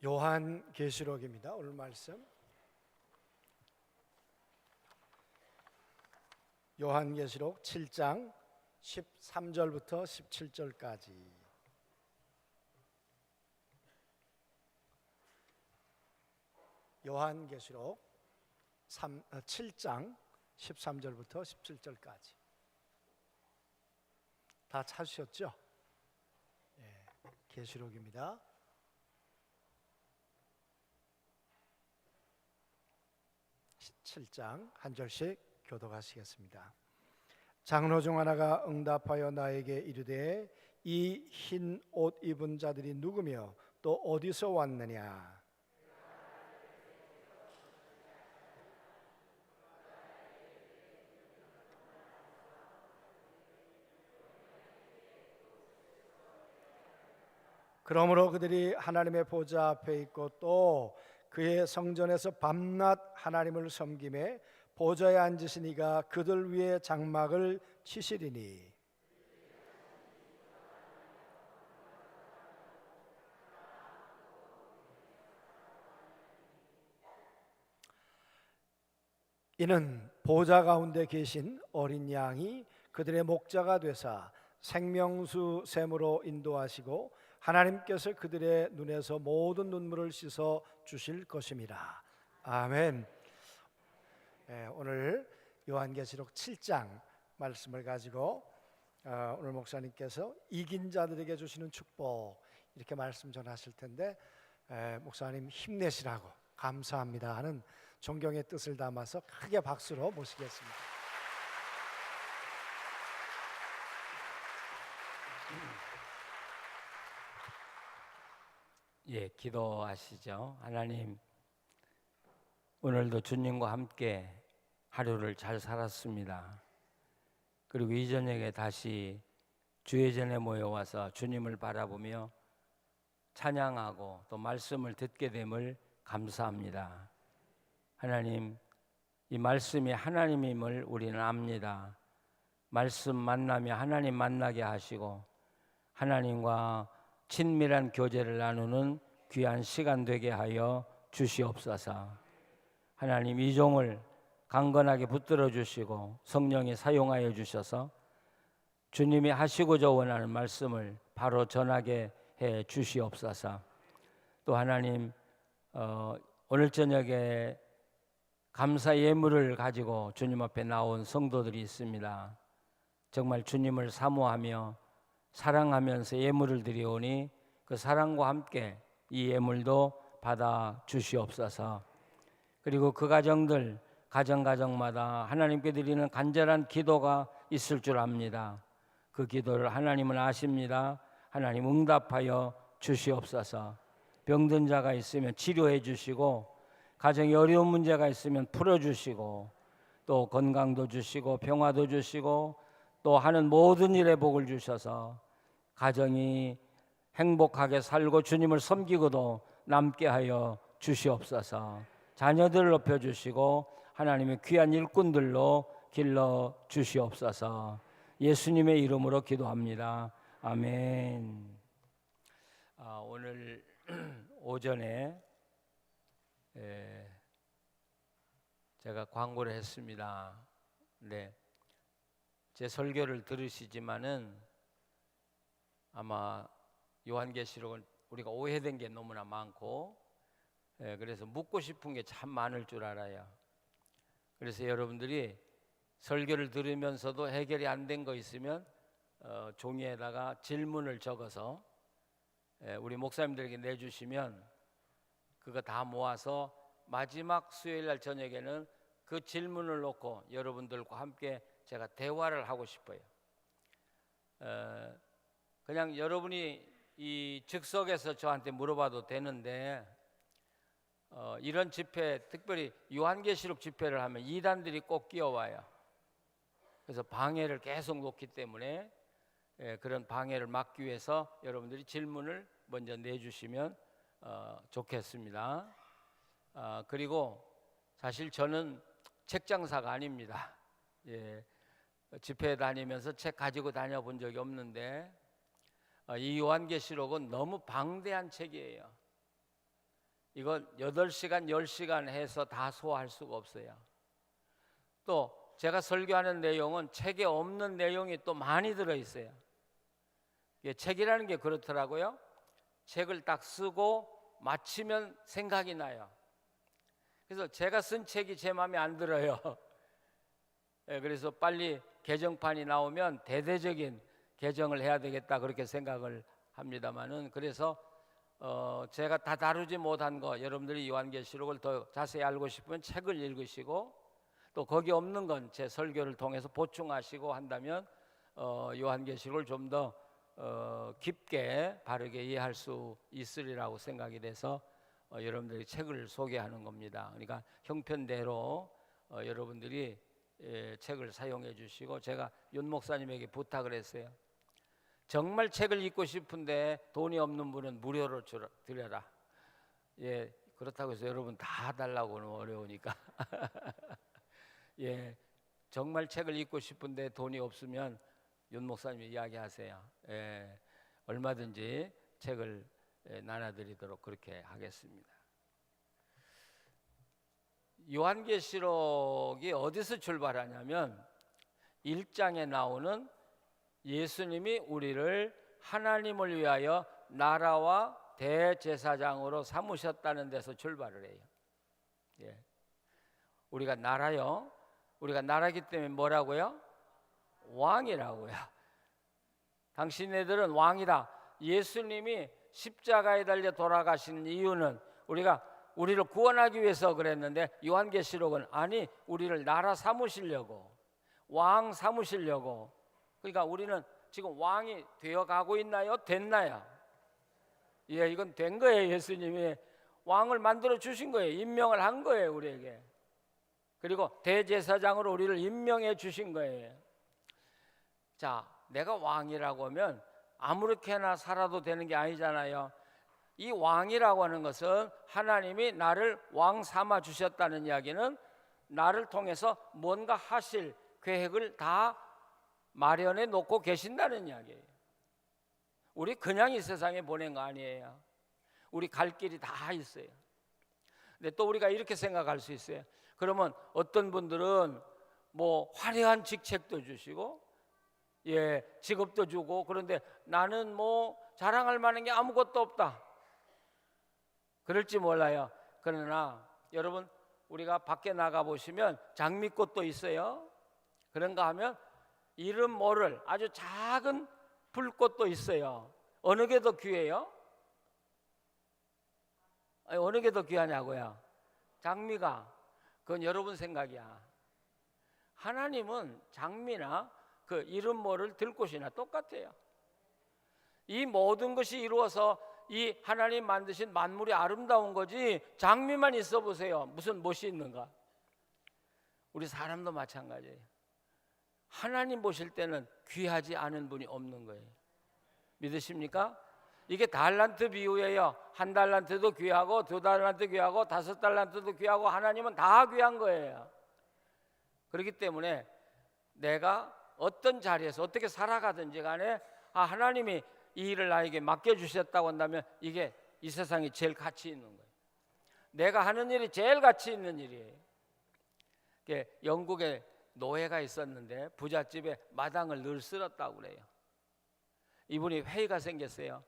요한계시록입니다. 오늘 말씀 요한계시록 7장 13절부터 17절까지. 요한계시록 7장 13절부터 17절까지. 다 찾으셨죠? 계시록입니다. 칠 7장 한 절씩 교독하시겠습니다. 장로 중 하나가 응답하여 나에게 이르되 이 흰 옷 입은 자들이 누구며 또 어디서 왔느냐? 그러므로 그들이 하나님의 보좌 앞에 있고 또 그의 성전에서 밤낮 하나님을 섬기매 보좌에 앉으신 이가 그들 위에 장막을 치시리니 이는 보좌 가운데 계신 어린 양이 그들의 목자가 되사 생명수 샘으로 인도하시고 하나님께서 그들의 눈에서 모든 눈물을 씻어 주실 것입니다. 아멘. 오늘 요한계시록 7장 말씀을 가지고 오늘 목사님께서 이긴 자들에게 주시는 축복 이렇게 말씀 전하실 텐데 목사님 힘내시라고 감사합니다 하는 존경의 뜻을 담아서 크게 박수로 모시겠습니다. 기도하시죠. 하나님, 오늘도 주님과 함께 하루를 잘 살았습니다. 그리고 이 저녁에 다시 주의 전에 모여와서 주님을 바라보며 찬양하고 또 말씀을 듣게 됨을 감사합니다. 하나님, 이 말씀이 하나님임을 우리는 압니다. 말씀 만나며 하나님 만나게 하시고 하나님과 친밀한 교제를 나누는 귀한 시간 되게 하여 주시옵소서. 하나님, 이 종을 강건하게 붙들어 주시고 성령이 사용하여 주셔서 주님이 하시고자 원하는 말씀을 바로 전하게 해 주시옵소서. 또 하나님, 오늘 저녁에 감사 예물을 가지고 주님 앞에 나온 성도들이 있습니다. 정말 주님을 사모하며 사랑하면서 예물을 드리오니 그 사랑과 함께 이 예물도 받아 주시옵소서. 그리고 그 가정들 가정마다 하나님께 드리는 간절한 기도가 있을 줄 압니다. 그 기도를 하나님은 아십니다. 하나님 응답하여 주시옵소서. 병든 자가 있으면 치료해 주시고 가정에 어려운 문제가 있으면 풀어주시고 또 건강도 주시고 평화도 주시고 또 하는 모든 일에 복을 주셔서 가정이 행복하게 살고 주님을 섬기고도 남게 하여 주시옵소서. 자녀들을 높여주시고 하나님의 귀한 일꾼들로 길러 주시옵소서. 예수님의 이름으로 기도합니다. 아멘. 오늘 오전에 제가 광고를 했습니다. 네. 제 설교를 들으시지만은 아마 요한계시록은 우리가 오해된 게 너무나 많고 그래서 묻고 싶은 게 참 많을 줄 알아요. 그래서 여러분들이 설교를 들으면서도 해결이 안 된 거 있으면 종이에다가 질문을 적어서 우리 목사님들에게 내주시면 그거 다 모아서 마지막 수요일 날 저녁에는 그 질문을 놓고 여러분들과 함께 제가 대화를 하고 싶어요. 그냥 여러분이 이 즉석에서 저한테 물어봐도 되는데 이런 집회, 특별히 요한계시록 집회를 하면 이단들이 꼭 끼어와요. 그래서 방해를 계속 놓기 때문에 그런 방해를 막기 위해서 여러분들이 질문을 먼저 내주시면 좋겠습니다. 그리고 사실 저는 책 장사가 아닙니다. 집회에 다니면서 책 가지고 다녀본 적이 없는데 이 요한계시록은 너무 방대한 책이에요. 이건 8시간, 10시간 해서 다 소화할 수가 없어요. 또 제가 설교하는 내용은 책에 없는 내용이 또 많이 들어있어요. 책이라는 게 그렇더라고요. 책을 딱 쓰고 마치면 생각이 나요. 그래서 제가 쓴 책이 제 마음에 안 들어요. 그래서 빨리 개정판이 나오면 대대적인 개정을 해야 되겠다 그렇게 생각을 합니다만은, 그래서 제가 다 다루지 못한 거, 여러분들이 요한계시록을 더 자세히 알고 싶으면 책을 읽으시고, 또 거기 없는 건 제 설교를 통해서 보충하시고 한다면 요한계시록을 좀 더 깊게 바르게 이해할 수 있으리라고 생각이 돼서 여러분들이 책을 소개하는 겁니다. 그러니까 형편대로 여러분들이 책을 사용해 주시고, 제가 윤 목사님에게 부탁을 했어요. 정말 책을 읽고 싶은데 돈이 없는 분은 무료로 드려라. 예, 그렇다고 해서 여러분 다 달라고는 어려우니까. 예, 정말 책을 읽고 싶은데 돈이 없으면 윤 목사님이 이야기하세요. 예, 얼마든지 책을 나눠드리도록 그렇게 하겠습니다. 요한계시록이 어디서 출발하냐면 1장에 나오는 예수님이 우리를 하나님을 위하여 나라와 대제사장으로 삼으셨다는 데서 출발을 해요. 예. 우리가 나라요. 우리가 나라기 때문에 뭐라고요? 왕이라고요. 당신네들은 왕이다. 예수님이 십자가에 달려 돌아가시는 이유는 우리를 구원하기 위해서 그랬는데, 요한계시록은 아니, 우리를 나라 삼으시려고, 왕 삼으시려고. 그러니까 우리는 지금 왕이 되어가고 있나요? 됐나요? 예, 이건 된 거예요. 예수님이 왕을 만들어 주신 거예요. 임명을 한 거예요, 우리에게. 그리고 대제사장으로 우리를 임명해 주신 거예요. 자, 내가 왕이라고 하면 아무렇게나 살아도 되는 게 아니잖아요. 이 왕이라고 하는 것은 하나님이 나를 왕 삼아 주셨다는 이야기는 나를 통해서 뭔가 하실 계획을 다 마련해 놓고 계신다는 이야기예요. 우리 그냥 이 세상에 보낸 거 아니에요. 우리 갈 길이 다 있어요. 근데 또 우리가 이렇게 생각할 수 있어요. 그러면 어떤 분들은 뭐 화려한 직책도 주시고, 예, 직업도 주고, 그런데 나는 뭐 자랑할 만한 게 아무것도 없다, 그럴지 몰라요. 그러나 여러분, 우리가 밖에 나가 보시면 장미꽃도 있어요. 그런가 하면 이름 모를 아주 작은 풀꽃도 있어요. 어느 게 더 귀해요? 아니, 어느 게 더 귀하냐고요? 장미가. 그건 여러분 생각이야. 하나님은 장미나 그 이름 모를 들꽃이나 똑같아요. 이 모든 것이 이루어서 이 하나님 만드신 만물이 아름다운 거지, 장미만 있어 보세요. 무슨 멋이 있는가? 우리 사람도 마찬가지예요. 하나님 보실 때는 귀하지 않은 분이 없는 거예요. 믿으십니까? 이게 달란트 비유예요. 1달란트도 귀하고 2달란트 귀하고 5달란트도 귀하고, 하나님은 다 귀한 거예요. 그렇기 때문에 내가 어떤 자리에서 어떻게 살아가든지 간에 하나님이 이 일을 나에게 맡겨주셨다고 한다면 이게 이 세상에 제일 가치 있는 거예요. 내가 하는 일이 제일 가치 있는 일이에요. 영국에 노예가 있었는데 부잣집에 마당을 늘 쓸었다고 그래요. 이분이 회의가 생겼어요.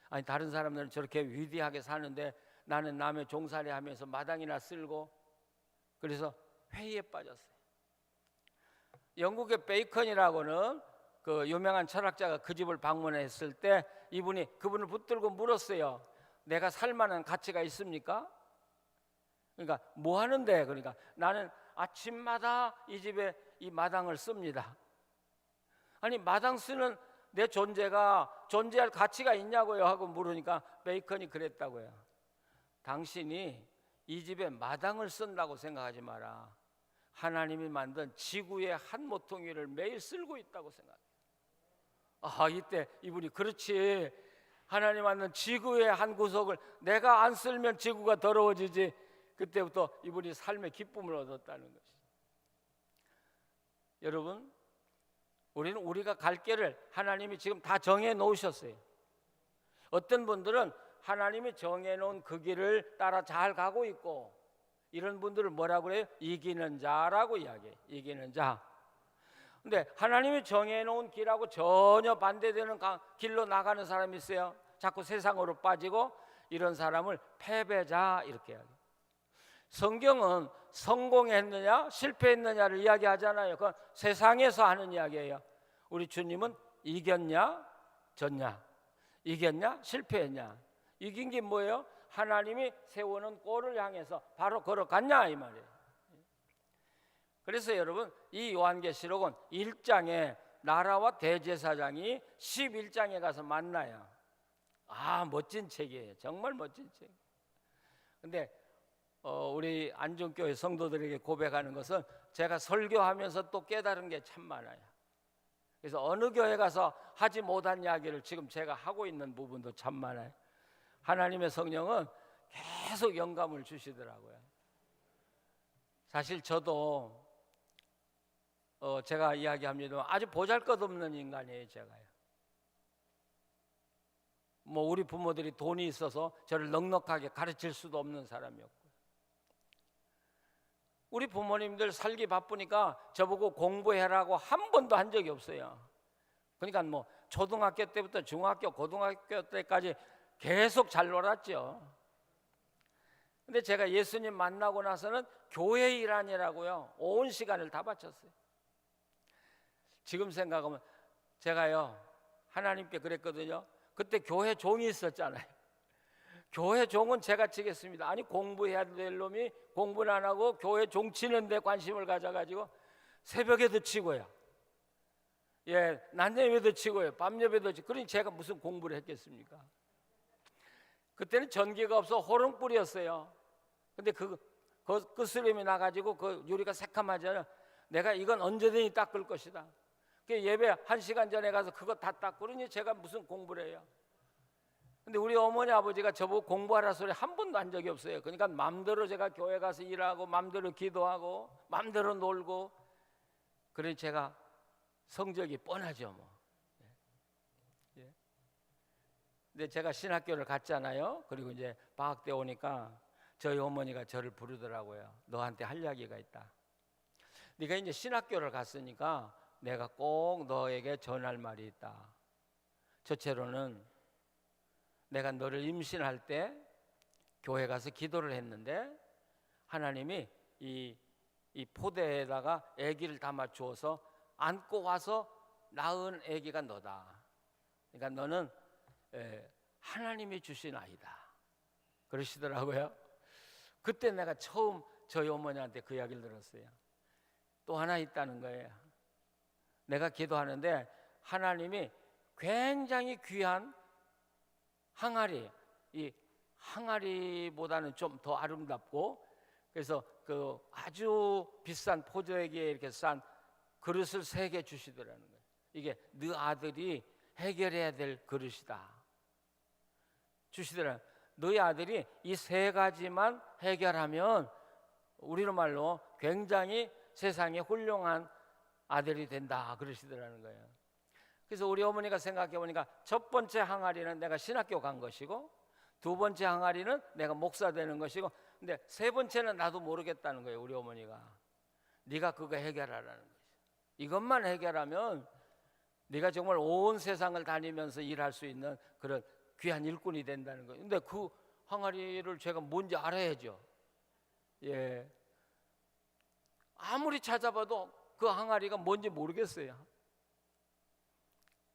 아니, 다른 사람들은 저렇게 위대하게 사는데 나는 남의 종살이 하면서 마당이나 쓸고. 그래서 회의에 빠졌어요. 영국의 베이컨이라고는 그 유명한 철학자가 그 집을 방문했을 때 이분이 그분을 붙들고 물었어요. 내가 살 만한 가치가 있습니까? 그러니까 뭐 하는데? 그러니까 나는 아침마다 이 집에 이 마당을 씁니다. 아니, 마당 쓰는 내 존재가 존재할 가치가 있냐고요 하고 물으니까 베이컨이 그랬다고요. 당신이 이 집에 마당을 쓴다고 생각하지 마라. 하나님이 만든 지구의 한 모퉁이를 매일 쓸고 있다고 생각해요. 이때 이분이 그렇지, 하나님 만든 지구의 한 구석을 내가 안 쓸면 지구가 더러워지지. 그때부터 이분이 삶의 기쁨을 얻었다는 것이. 여러분, 우리는 우리가 갈 길을 하나님이 지금 다 정해 놓으셨어요. 어떤 분들은 하나님이 정해놓은 그 길을 따라 잘 가고 있고, 이런 분들을 뭐라고 그래요? 이기는 자라고 이야기해요. 이기는 자. 근데 하나님이 정해놓은 길하고 전혀 반대되는 길로 나가는 사람이 있어요. 자꾸 세상으로 빠지고, 이런 사람을 패배자 이렇게 이야기해요. 성경은 성공했느냐 실패했느냐를 이야기하잖아요. 그건 세상에서 하는 이야기예요. 우리 주님은 이겼냐 졌냐, 이겼냐 실패했냐. 이긴 게 뭐예요? 하나님이 세우는 골을 향해서 바로 걸어갔냐 이 말이에요. 그래서 여러분, 이 요한계시록은 1장에 나라와 대제사장이 11장에 가서 만나요. 아, 멋진 책이에요. 정말 멋진 책. 근데 우리 안중교회 성도들에게 고백하는 것은 제가 설교하면서 또 깨달은 게 참 많아요. 그래서 어느 교회 가서 하지 못한 이야기를 지금 제가 하고 있는 부분도 참 많아요. 하나님의 성령은 계속 영감을 주시더라고요. 사실 저도 제가 이야기합니다만 아주 보잘것없는 인간이에요. 제가요. 뭐 우리 부모들이 돈이 있어서 저를 넉넉하게 가르칠 수도 없는 사람이었고, 우리 부모님들 살기 바쁘니까 저보고 공부해라고 한 번도 한 적이 없어요. 그러니까 뭐 초등학교 때부터 중학교, 고등학교 때까지 계속 잘 놀았죠. 근데 제가 예수님 만나고 나서는 교회 일하느라고요 온 시간을 다 바쳤어요. 지금 생각하면 제가요 하나님께 그랬거든요. 그때 교회 종이 있었잖아요. 교회 종은 제가 치겠습니다. 아니, 공부해야 될 놈이 공부는 안 하고 교회 종 치는 데 관심을 가져가지고 새벽에도 치고요, 낮 예배도 치고요, 밤 예배도 치고. 그러니 제가 무슨 공부를 했겠습니까? 그때는 전기가 없어 호롱불이었어요. 근데 그 쓰림이 나가지고 그 유리가 새카마잖아요. 내가 이건 언제든지 닦을 것이다. 그 예배 1시간 전에 가서 그거 다 닦고. 그러니 제가 무슨 공부를 해요? 근데 우리 어머니 아버지가 저보고 공부하라 소리 한 번도 한 적이 없어요. 그러니까 마음대로 제가 교회 가서 일하고 마음대로 기도하고 마음대로 놀고. 그러니 제가 성적이 뻔하죠 뭐. 근데 제가 신학교를 갔잖아요. 그리고 이제 방학 때 오니까 저희 어머니가 저를 부르더라고요. 너한테 할 이야기가 있다. 네가 이제 신학교를 갔으니까 내가 꼭 너에게 전할 말이 있다. 첫째로는 내가 너를 임신할 때 교회 가서 기도를 했는데 하나님이 이 포대에다가 아기를 담아 주어서 안고 와서 낳은 아기가 너다. 그러니까 너는 하나님이 주신 아이다. 그러시더라고요. 그때 내가 처음 저희 어머니한테 그 이야기를 들었어요. 또 하나 있다는 거예요. 내가 기도하는데 하나님이 굉장히 귀한 항아리, 이 항아리보다는 좀 더 아름답고, 그래서 그 아주 비싼 포도액에 이렇게 싼 그릇을 3개 주시더라는 거예요. 이게 네 아들이 해결해야 될 그릇이다 주시더라. 너희 아들이 이 3가지만 해결하면 우리로 말로 굉장히 세상에 훌륭한 아들이 된다 그러시더라는 거예요. 그래서 우리 어머니가 생각해 보니까 첫 번째 항아리는 내가 신학교 간 것이고, 두 번째 항아리는 내가 목사 되는 것이고, 근데 세 번째는 나도 모르겠다는 거예요. 우리 어머니가 네가 그거 해결하라는 거죠. 이것만 해결하면 네가 정말 온 세상을 다니면서 일할 수 있는 그런 귀한 일꾼이 된다는 거예요. 근데 그 항아리를 제가 뭔지 알아야죠. 아무리 찾아봐도 그 항아리가 뭔지 모르겠어요.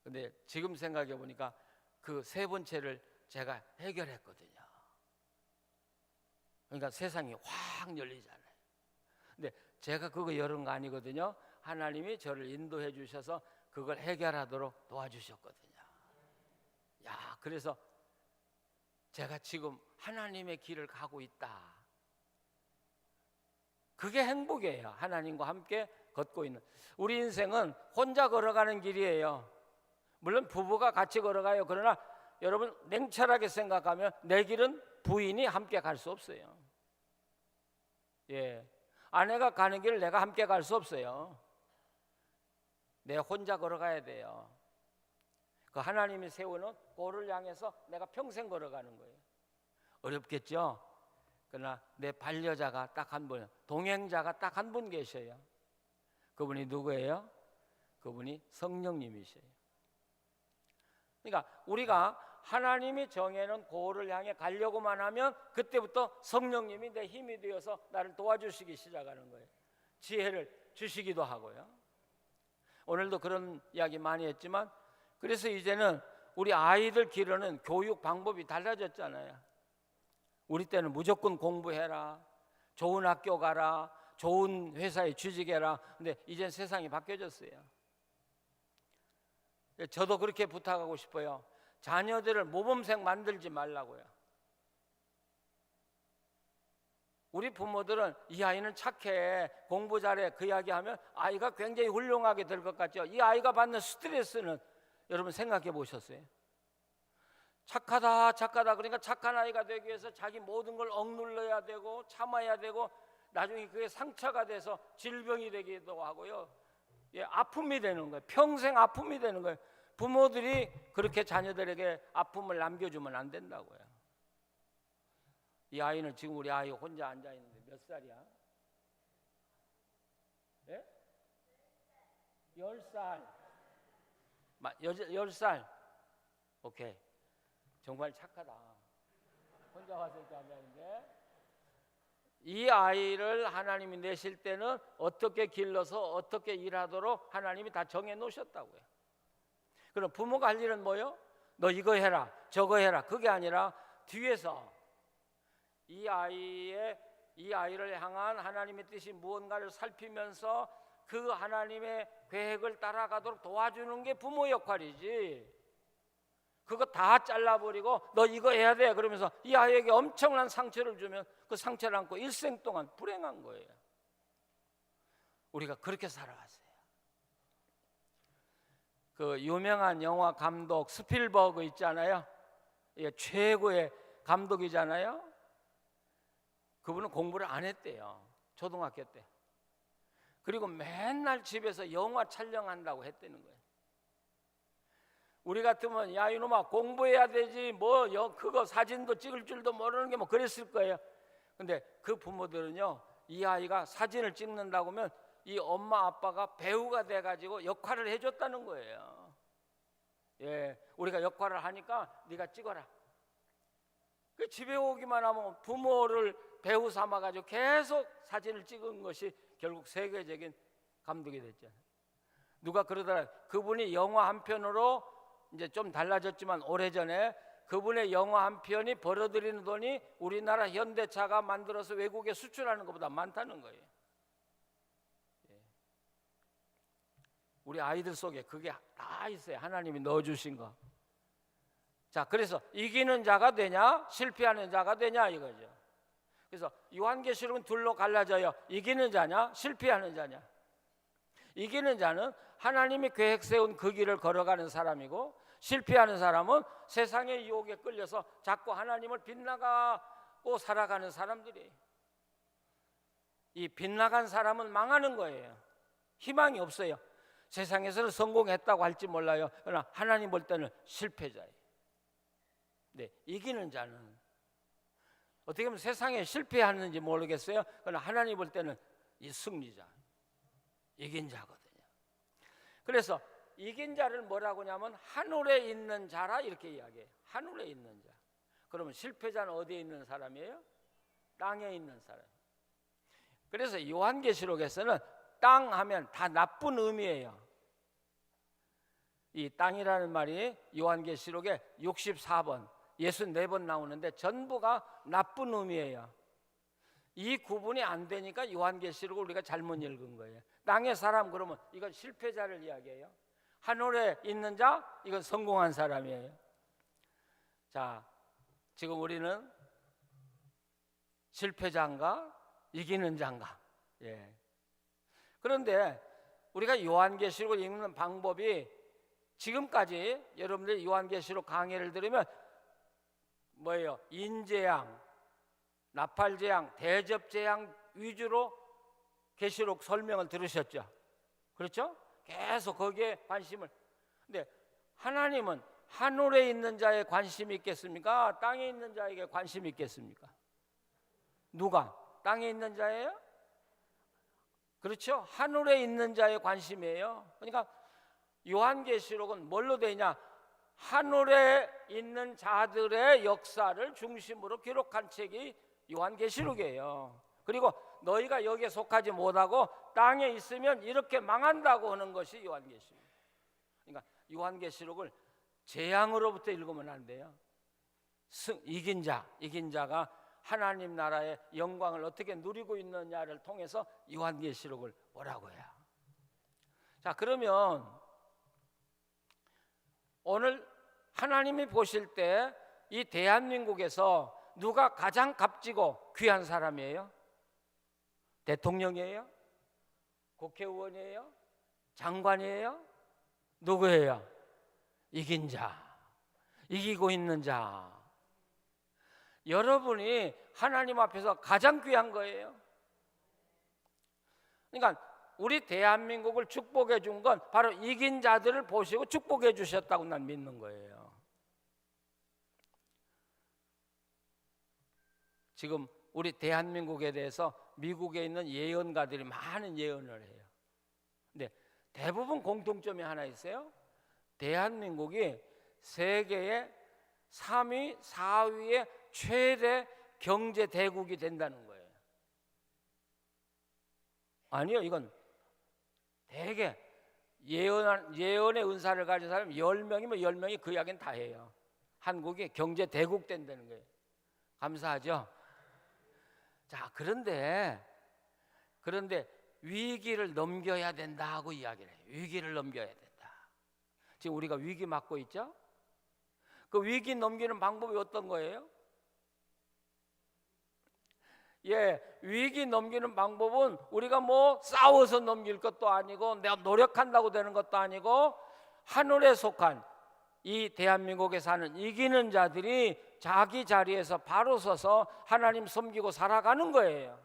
근데 지금 생각해 보니까 그 3번째를 제가 해결했거든요. 그러니까 세상이 확 열리잖아요. 근데 제가 그거 열은 거 아니거든요. 하나님이 저를 인도해 주셔서 그걸 해결하도록 도와주셨거든요. 그래서 제가 지금 하나님의 길을 가고 있다. 그게 행복이에요. 하나님과 함께 걷고 있는. 우리 인생은 혼자 걸어가는 길이에요. 물론 부부가 같이 걸어가요. 그러나 여러분 냉철하게 생각하면 내 길은 부인이 함께 갈 수 없어요. 아내가 가는 길을 내가 함께 갈 수 없어요. 내 혼자 걸어가야 돼요. 그 하나님이 세우는 골을 향해서 내가 평생 걸어가는 거예요. 어렵겠죠? 그러나 내 반려자가 딱 한 분, 동행자가 딱 한 분 계셔요. 그분이 누구예요? 그분이 성령님이셔요. 그러니까 우리가 하나님이 정해놓은 고를 향해 가려고만 하면 그때부터 성령님이 내 힘이 되어서 나를 도와주시기 시작하는 거예요. 지혜를 주시기도 하고요. 오늘도 그런 이야기 많이 했지만, 그래서 이제는 우리 아이들 기르는 교육 방법이 달라졌잖아요. 우리 때는 무조건 공부해라, 좋은 학교 가라, 좋은 회사에 취직해라. 근데 이젠 세상이 바뀌어졌어요. 저도 그렇게 부탁하고 싶어요. 자녀들을 모범생 만들지 말라고요. 우리 부모들은 이 아이는 착해, 공부 잘해, 그 이야기하면 아이가 굉장히 훌륭하게 될 것 같죠. 이 아이가 받는 스트레스는 여러분 생각해 보셨어요? 착하다 그러니까 착한 아이가 되기 위해서 자기 모든 걸 억눌러야 되고 참아야 되고, 나중에 그게 상처가 돼서 질병이 되기도 하고요. 예, 아픔이 되는 거예요. 평생 아픔이 되는 거예요. 부모들이 그렇게 자녀들에게 아픔을 남겨주면 안 된다고요. 이 아이는 지금 우리 아이 혼자 앉아 있는데 몇 살이야? 예? 10살. 10살. 오케이. 정말 착하다. 혼자 와서 이렇게 앉아 있는데, 이 아이를 하나님이 내실 때는 어떻게 길러서 어떻게 일하도록 하나님이 다 정해 놓으셨다고요. 그럼 부모가 할 일은 뭐요? 너 이거 해라, 저거 해라. 그게 아니라 뒤에서 이 아이를 향한 하나님의 뜻이 무언가를 살피면서 그 하나님의 계획을 따라가도록 도와주는 게 부모 역할이지. 그거 다 잘라버리고 너 이거 해야 돼 그러면서 이 아이에게 엄청난 상처를 주면 그 상처를 안고 일생 동안 불행한 거예요. 우리가 그렇게 살아왔어요. 그 유명한 영화 감독 스필버그 있잖아요. 이게 최고의 감독이잖아요. 그분은 공부를 안 했대요. 초등학교 때. 그리고 맨날 집에서 영화 촬영한다고 했다는 거예요. 우리 같으면 야 이놈아 공부해야 되지 뭐 그거 사진도 찍을 줄도 모르는 게 뭐 그랬을 거예요. 근데 그 부모들은요, 이 아이가 사진을 찍는다고 하면 이 엄마 아빠가 배우가 돼가지고 역할을 해줬다는 거예요. 예, 우리가 역할을 하니까 네가 찍어라. 그 집에 오기만 하면 부모를 배우 삼아가지고 계속 사진을 찍은 것이 결국 세계적인 감독이 됐잖아요. 누가 그러더라. 그분이 영화 한 편으로 이제 좀 달라졌지만 오래전에 그분의 영화 한 편이 벌어들이는 돈이 우리나라 현대차가 만들어서 외국에 수출하는 것보다 많다는 거예요. 예. 우리 아이들 속에 그게 다 있어요. 하나님이 넣어주신 거. 자, 그래서 이기는 자가 되냐 실패하는 자가 되냐 이거죠. 그래서 요한계시록은 둘로 갈라져요. 이기는 자냐 실패하는 자냐. 이기는 자는 하나님이 계획 세운 그 길을 걸어가는 사람이고, 실패하는 사람은 세상의 유혹에 끌려서 자꾸 하나님을 빗나가고 살아가는 사람들이에요. 이 빗나간 사람은 망하는 거예요. 희망이 없어요. 세상에서는 성공했다고 할지 몰라요. 그러나 하나님 볼 때는 실패자예요. 네, 이기는 자는 어떻게 보면 세상에 실패하는지 모르겠어요. 그러나 하나님 볼 때는 이 승리자, 이긴 자거든요. 그래서 이긴 자를 뭐라고 하냐면 하늘에 있는 자라 이렇게 이야기해요. 하늘에 있는 자. 그러면 실패자는 어디에 있는 사람이에요? 땅에 있는 사람. 그래서 요한계시록에서는 땅 하면 다 나쁜 의미예요. 이 땅이라는 말이 요한계시록에 64번 64번 나오는데 전부가 나쁜 의미예요. 이 구분이 안 되니까 요한계시록을 우리가 잘못 읽은 거예요. 땅의 사람 그러면 이건 실패자를 이야기해요. 하늘에 있는 자 이건 성공한 사람이에요. 자, 지금 우리는 실패자인가 이기는 자인가? 예. 그런데 우리가 요한계시록을 읽는 방법이 지금까지 여러분들이 요한계시록 강의를 들으면 뭐예요? 인재양, 나팔재앙, 대접재앙 위주로 계시록 설명을 들으셨죠? 그렇죠? 계속 거기에 관심을. 근데 하나님은 하늘에 있는 자에 관심이 있겠습니까? 땅에 있는 자에게 관심이 있겠습니까? 누가? 땅에 있는 자예요? 그렇죠? 하늘에 있는 자에 관심이에요. 그러니까 요한계시록은 뭘로 되냐? 하늘에 있는 자들의 역사를 중심으로 기록한 책이 요한계시록이에요. 그리고 너희가 여기에 속하지 못하고 땅에 있으면 이렇게 망한다고 하는 것이 요한계시록. 그러니까 요한계시록을 재앙으로부터 읽으면 안 돼요. 이긴 자가 하나님 나라의 영광을 어떻게 누리고 있느냐를 통해서 요한계시록을 보라고 해요. 자, 그러면 오늘 하나님이 보실 때 이 대한민국에서 누가 가장 값지고 귀한 사람이에요? 대통령이에요? 국회의원이에요? 장관이에요? 누구예요? 이긴 자, 이기고 있는 자. 여러분이 하나님 앞에서 가장 귀한 거예요. 그러니까 우리 대한민국을 축복해 준 건 바로 이긴 자들을 보시고 축복해 주셨다고 난 믿는 거예요. 지금 우리 대한민국에 대해서 미국에 있는 예언가들이 많은 예언을 해요. 근데 대부분 공통점이 하나 있어요. 대한민국이 세계의 3위, 4위의 최대 경제 대국이 된다는 거예요. 아니요, 이건 대개 예언의 은사를 가진 사람 10명이면 10명이 그 이야기는 다 해요. 한국이 경제 대국 된다는 거예요. 감사하죠? 자, 그런데 위기를 넘겨야 된다고 이야기를 해요. 위기를 넘겨야 된다. 지금 우리가 위기 맞고 있죠? 그 위기 넘기는 방법이 어떤 거예요? 위기 넘기는 방법은 우리가 뭐 싸워서 넘길 것도 아니고 내가 노력한다고 되는 것도 아니고 하늘에 속한 이 대한민국에 사는 이기는 자들이 자기 자리에서 바로 서서 하나님 섬기고 살아가는 거예요.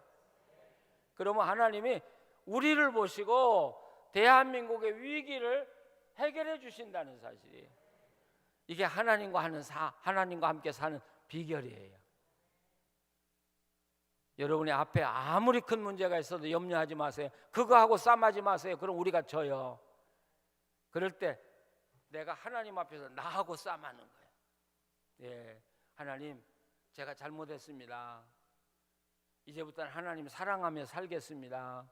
그러면 하나님이 우리를 보시고 대한민국의 위기를 해결해 주신다는 사실이에요. 이게 하나님과 함께 사는 비결이에요. 여러분의 앞에 아무리 큰 문제가 있어도 염려하지 마세요. 그거하고 싸움하지 마세요. 그럼 우리가 져요. 그럴 때 내가 하나님 앞에서 나하고 싸움하는 거예요. 하나님, 제가 잘못했습니다. 이제부터는 하나님 사랑하며 살겠습니다.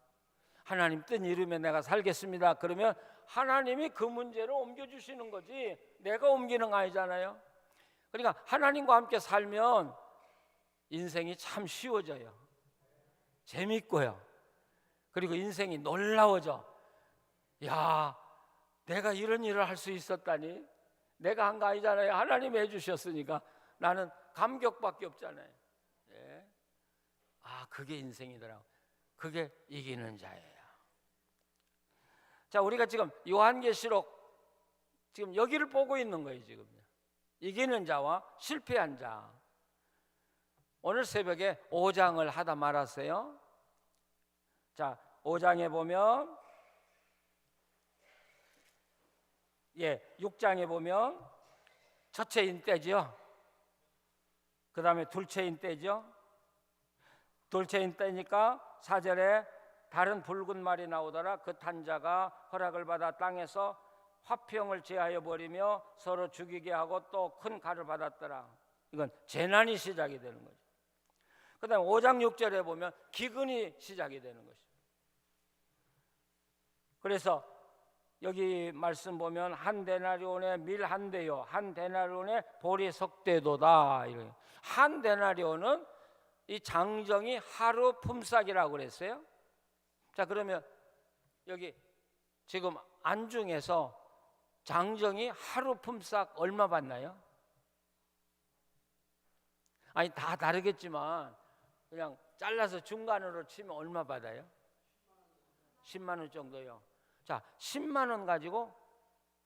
하나님 뜻 이루며 내가 살겠습니다. 그러면 하나님이 그 문제를 옮겨주시는 거지 내가 옮기는 거 아니잖아요. 그러니까 하나님과 함께 살면 인생이 참 쉬워져요. 재밌고요. 그리고 인생이 놀라워져. 야, 내가 이런 일을 할 수 있었다니. 내가 한 거 아니잖아요. 하나님이 해주셨으니까 나는 감격밖에 없잖아요. 그게 인생이더라고. 그게 이기는 자예요. 자, 우리가 지금 요한계시록 지금 여기를 보고 있는 거예요. 지금 이기는 자와 실패한 자. 오늘 새벽에 5장을 하다 말았어요. 자, 5장에 보면 6장에 보면 첫째인 때죠. 그 다음에 둘째인 때죠. 둘째인 때니까 4절에 다른 붉은 말이 나오더라. 그 탄 자가 허락을 받아 땅에서 화평을 제하여 버리며 서로 죽이게 하고 또 큰 칼을 받았더라. 이건 재난이 시작이 되는 거죠. 그 다음에 5장 6절에 보면 기근이 시작이 되는 것이죠. 그래서 여기 말씀 보면 한 데나리온에 밀 한 대요, 한 데나리온에 보리 석 대도다. 한 데나리온은 이 장정이 하루 품삯이라고 그랬어요. 자, 그러면 여기 지금 안중에서 장정이 하루 품삯 얼마 받나요? 아니, 다 다르겠지만 그냥 잘라서 중간으로 치면 얼마 받아요? 10만 원 정도요. 자, 10만 원 가지고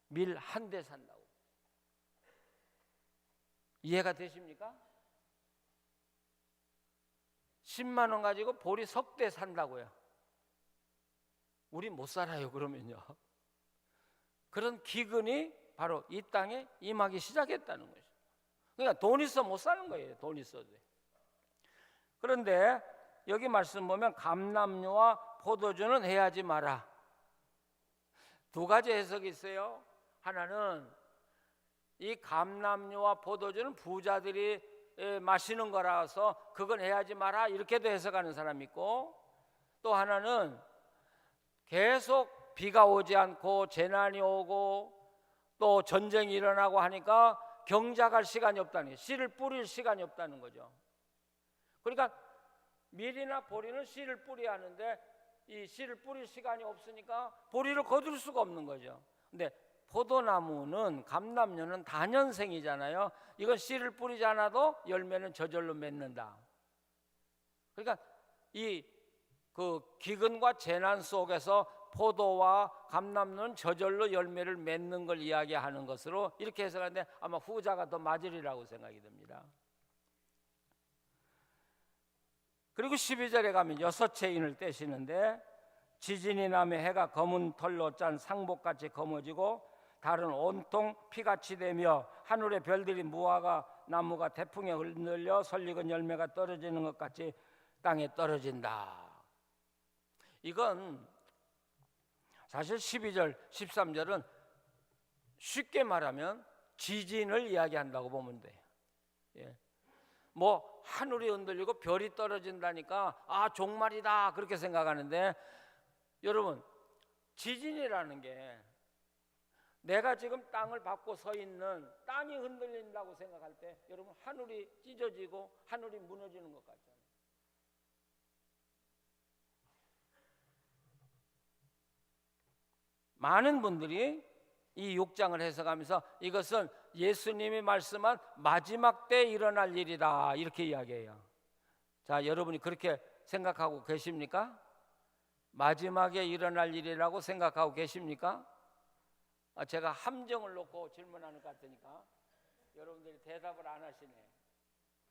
밀 한 대 산다고. 이해가 되십니까? 10만 원 가지고 보리 석 대 산다고요. 우리 못 살아요, 그러면요. 그런 기근이 바로 이 땅에 임하기 시작했다는 것이죠. 그러니까 돈 있어 못 사는 거예요. 돈 있어도. 그런데 여기 말씀 보면 감람류와 포도주는 해야지 마라. 두 가지 해석이 있어요. 하나는 이 감람류와 포도주는 부자들이 마시는 거라서 그건 해야지 마라 이렇게도 해석하는 사람이 있고, 또 하나는 계속 비가 오지 않고 재난이 오고 또 전쟁이 일어나고 하니까 경작할 시간이 없다는 거예요. 씨를 뿌릴 시간이 없다는 거죠. 그러니까 밀이나 보리는 씨를 뿌려야 하는데 이 씨를 뿌릴 시간이 없으니까 보리를 거둘 수가 없는 거죠. 근데 포도나무는 감람류는 다년생이잖아요. 이건 씨를 뿌리지 않아도 열매는 저절로 맺는다. 그러니까 이 기근과 재난 속에서 포도와 감람류는 저절로 열매를 맺는 걸 이야기하는 것으로 이렇게 해석하는데 아마 후자가 더 맞으리라고 생각이 듭니다. 그리고 12절에 가면 여섯째 인을 떼시는데 지진이 나며 해가 검은 털로 짠 상복같이 검어지고 달은 온통 피같이 되며 하늘의 별들이 무화과 나무가 태풍에 흔들려 설익은 열매가 떨어지는 것 같이 땅에 떨어진다. 이건 사실 12절, 13절은 쉽게 말하면 지진을 이야기한다고 보면 돼요. 예. 뭐 하늘이 흔들리고 별이 떨어진다니까 아 종말이다 그렇게 생각하는데, 여러분 지진이라는 게 내가 지금 땅을 밟고 서 있는 땅이 흔들린다고 생각할 때 여러분 하늘이 찢어지고 하늘이 무너지는 것 같잖아요. 많은 분들이 이 6장을 해석하면서 이것은 예수님이 말씀한 마지막 때 일어날 일이다 이렇게 이야기해요. 자, 여러분이 그렇게 생각하고 계십니까? 마지막에 일어날 일이라고 생각하고 계십니까? 제가 함정을 놓고 질문하는 것 같으니까 여러분들이 대답을 안 하시네.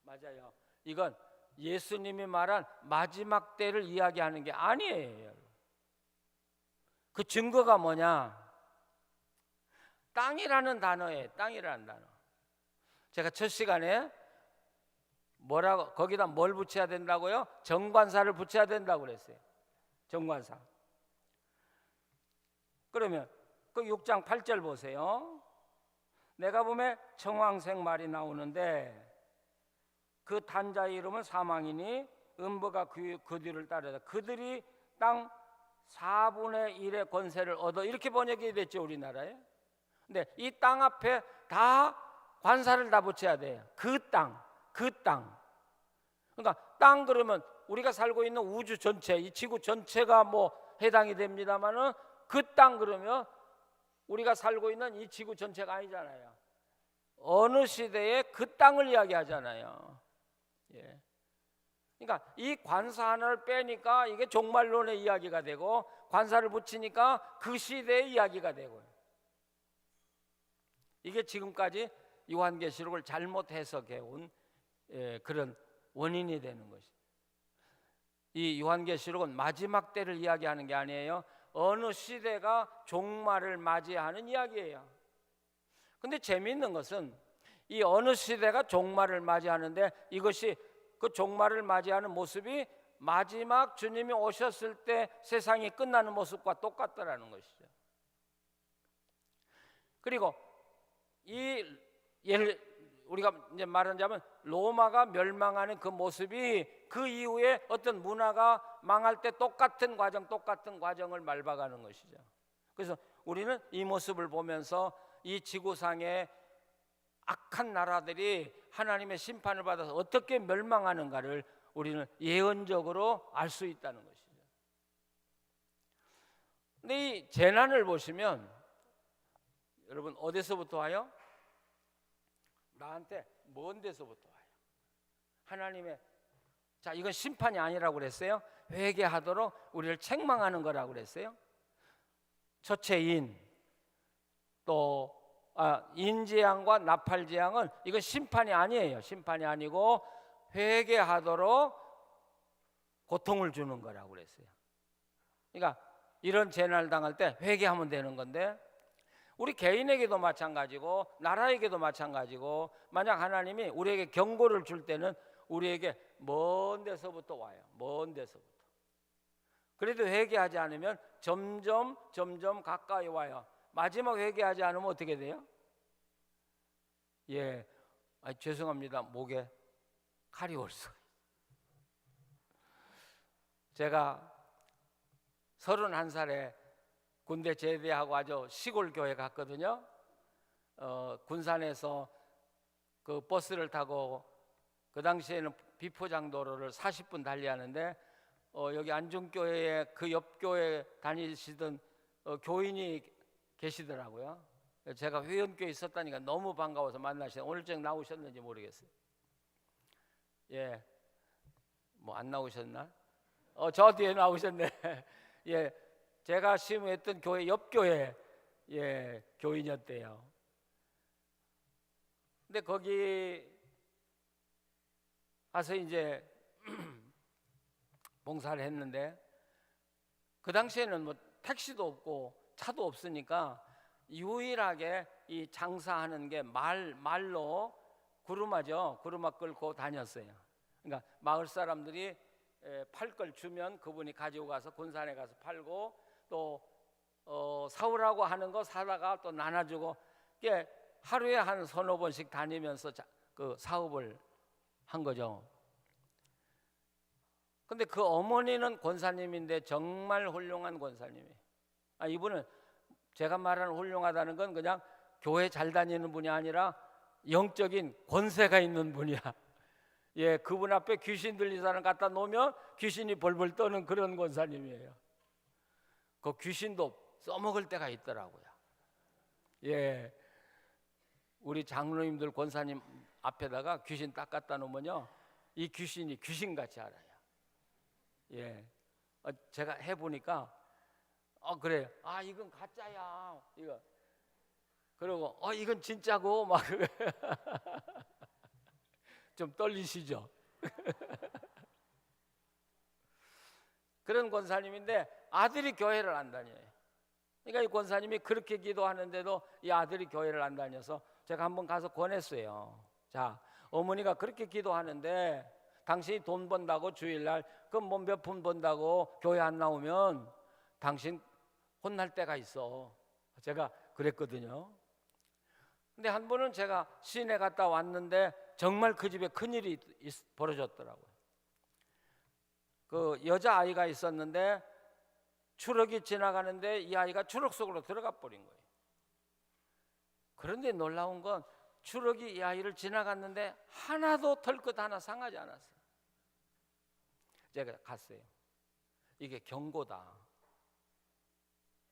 맞아요. 이건 예수님이 말한 마지막 때를 이야기하는 게 아니에요. 그 증거가 뭐냐? 땅이라는 단어에 땅이라는 단어. 제가 첫 시간에 뭐라고 거기다 뭘 붙여야 된다고요? 정관사를 붙여야 된다고 그랬어요. 정관사. 그러면 그 6장 8절 보세요. 내가 보면 청황색 말이 나오는데 그 단자의 이름은 사망이니 음부가 그 뒤를 따르다. 그들이 땅 4분의 1의 권세를 얻어 이렇게 번역이 됐죠 우리나라에. 근데 이 땅 앞에 다 관사를 다 붙여야 돼요. 그 땅. 그러니까 땅 그러면 우리가 살고 있는 우주 전체, 이 지구 전체가 뭐 해당이 됩니다만은 그 땅 그러면 우리가 살고 있는 이 지구 전체가 아니잖아요. 어느 시대에 그 땅을 이야기하잖아요. 예. 그러니까 이 관사 하나를 빼니까 이게 종말론의 이야기가 되고 관사를 붙이니까 그 시대의 이야기가 되고요. 이게 지금까지 요한계시록을 잘못 해석해 온 그런 원인이 되는 것이죠. 이 요한계시록은 마지막 때를 이야기하는 게 아니에요. 어느 시대가 종말을 맞이하는 이야기예요. 근데 재미있는 것은 이 어느 시대가 종말을 맞이하는데 이것이 그 종말을 맞이하는 모습이 마지막 주님이 오셨을 때 세상이 끝나는 모습과 똑같다라는 것이죠. 그리고 우리가 이제 말하자면 로마가 멸망하는 그 모습이 그 이후에 어떤 문화가 망할 때 똑같은 과정을 밟아가는 것이죠. 그래서 우리는 이 모습을 보면서 이 지구상의 악한 나라들이 하나님의 심판을 받아서 어떻게 멸망하는가를 우리는 예언적으로 알 수 있다는 것이죠. 근데 이 재난을 보시면 여러분 어디서부터 와요? 나한테 먼 데서부터 와요. 하나님의 자 이건 심판이 아니라고 그랬어요. 회개하도록 우리를 책망하는 거라고 그랬어요. 첫째인 또 인재앙과 나팔재앙은 이건 심판이 아니에요. 심판이 아니고 회개하도록 고통을 주는 거라고 그랬어요. 그러니까 이런 재난을 당할 때 회개하면 되는 건데 우리 개인에게도 마찬가지고 나라에게도 마찬가지고 만약 하나님이 우리에게 경고를 줄 때는 우리에게 먼 데서부터 와요. 먼 데서부터. 그래도 회개하지 않으면 점점 가까이 와요. 마지막 회개하지 않으면 어떻게 돼요? 예, 죄송합니다. 목에 칼이 올서. 제가 31살에 군대 제대하고 아주 시골 교회 갔거든요. 군산에서 그 버스를 타고 그 당시에는 비포장도로를 40분 달리하는데 여기 안중교회에 그 옆 교회 다니시던 교인이 계시더라고요. 제가 회원교회 있었다니까 너무 반가워서 만나시네. 오늘 저녁 나오셨는지 모르겠어요. 예, 뭐 안 나오셨나? 저 뒤에 나오셨네. 예, 제가 심우했던 교회 옆 교회 교인이었대요. 근데 거기 가서 이제 봉사를 했는데 그 당시에는 뭐 택시도 없고 차도 없으니까 유일하게 이 장사하는 게 말로 구루마죠. 구루마 끌고 다녔어요. 그러니까 마을 사람들이 팔 걸 주면 그분이 가지고 가서 군산에 가서 팔고 또 사오라고 하는 거 사다가 또 나눠주고 이게 하루에 한 서너 번씩 다니면서 그 사업을 한 거죠. 근데 그 어머니는 권사님인데 정말 훌륭한 권사님이에요. 이분은 제가 말하는 훌륭하다는 건 그냥 교회 잘 다니는 분이 아니라 영적인 권세가 있는 분이야. 예, 그분 앞에 귀신 들린 사람 갖다 놓으면 귀신이 벌벌 떠는 그런 권사님이에요. 그 귀신도 써먹을 때가 있더라고요. 예, 우리 장로님들 권사님 앞에다가 귀신 딱 갖다 놓으면요, 이 귀신이 귀신같이 알아요. 예, 제가 해보니까 그래, 이건 가짜야, 이거. 그리고 이건 진짜고 막 좀 떨리시죠? 그런 권사님인데 아들이 교회를 안 다녀요. 그러니까 이 권사님이 그렇게 기도하는데도 이 아들이 교회를 안 다녀서 제가 한번 가서 권했어요. 자, 어머니가 그렇게 기도하는데 당신이 돈 번다고 주일날 그럼 뭐 몇 푼 번다고 교회 안 나오면 당신 혼날 때가 있어. 제가 그랬거든요. 근데 한 번은 제가 시내 갔다 왔는데 정말 그 집에 큰일이 벌어졌더라고요. 그 여자아이가 있었는데 추럭이 지나가는데 이 아이가 추럭 속으로 들어가 버린 거예요. 그런데 놀라운 건 추럭이 이 아이를 지나갔는데 하나도 털끝 하나 상하지 않았어요. 제가 갔어요. 이게 경고다.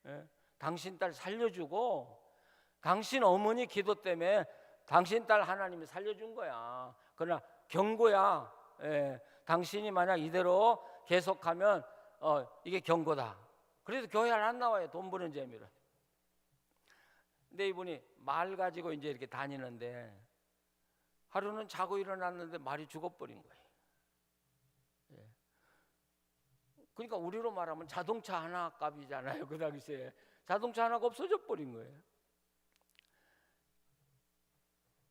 예? 당신 딸 살려주고 당신 어머니 기도 때문에 당신 딸 하나님이 살려준 거야. 그러나 경고야. 예, 당신이 만약 이대로 계속하면 이게 경고다. 그래서 교회를 안 나와요. 돈 버는 재미로. 근데 이분이 말 가지고 이제 이렇게 다니는데 하루는 자고 일어났는데 말이 죽어버린 거예요. 예. 그러니까 우리로 말하면 자동차 하나 값이잖아요. 그 당시에 자동차 하나가 없어져 버린 거예요.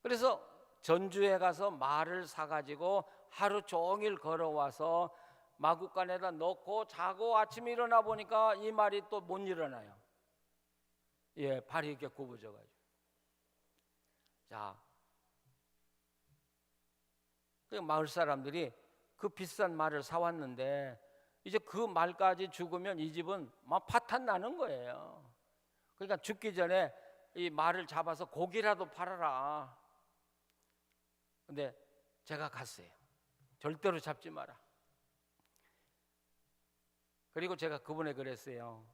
그래서 전주에 가서 말을 사가지고 하루 종일 걸어와서 마구간에다 넣고 자고 아침에 일어나 보니까 이 말이 또 못 일어나요. 예, 발이 이렇게 굽어져가지고. 자, 그 마을 사람들이 그 비싼 말을 사왔는데 이제 그 말까지 죽으면 이 집은 막 파탄 나는 거예요. 그러니까 죽기 전에 이 말을 잡아서 고기라도 팔아라. 근데 제가 갔어요. 절대로 잡지 마라. 그리고 제가 그분에 그랬어요.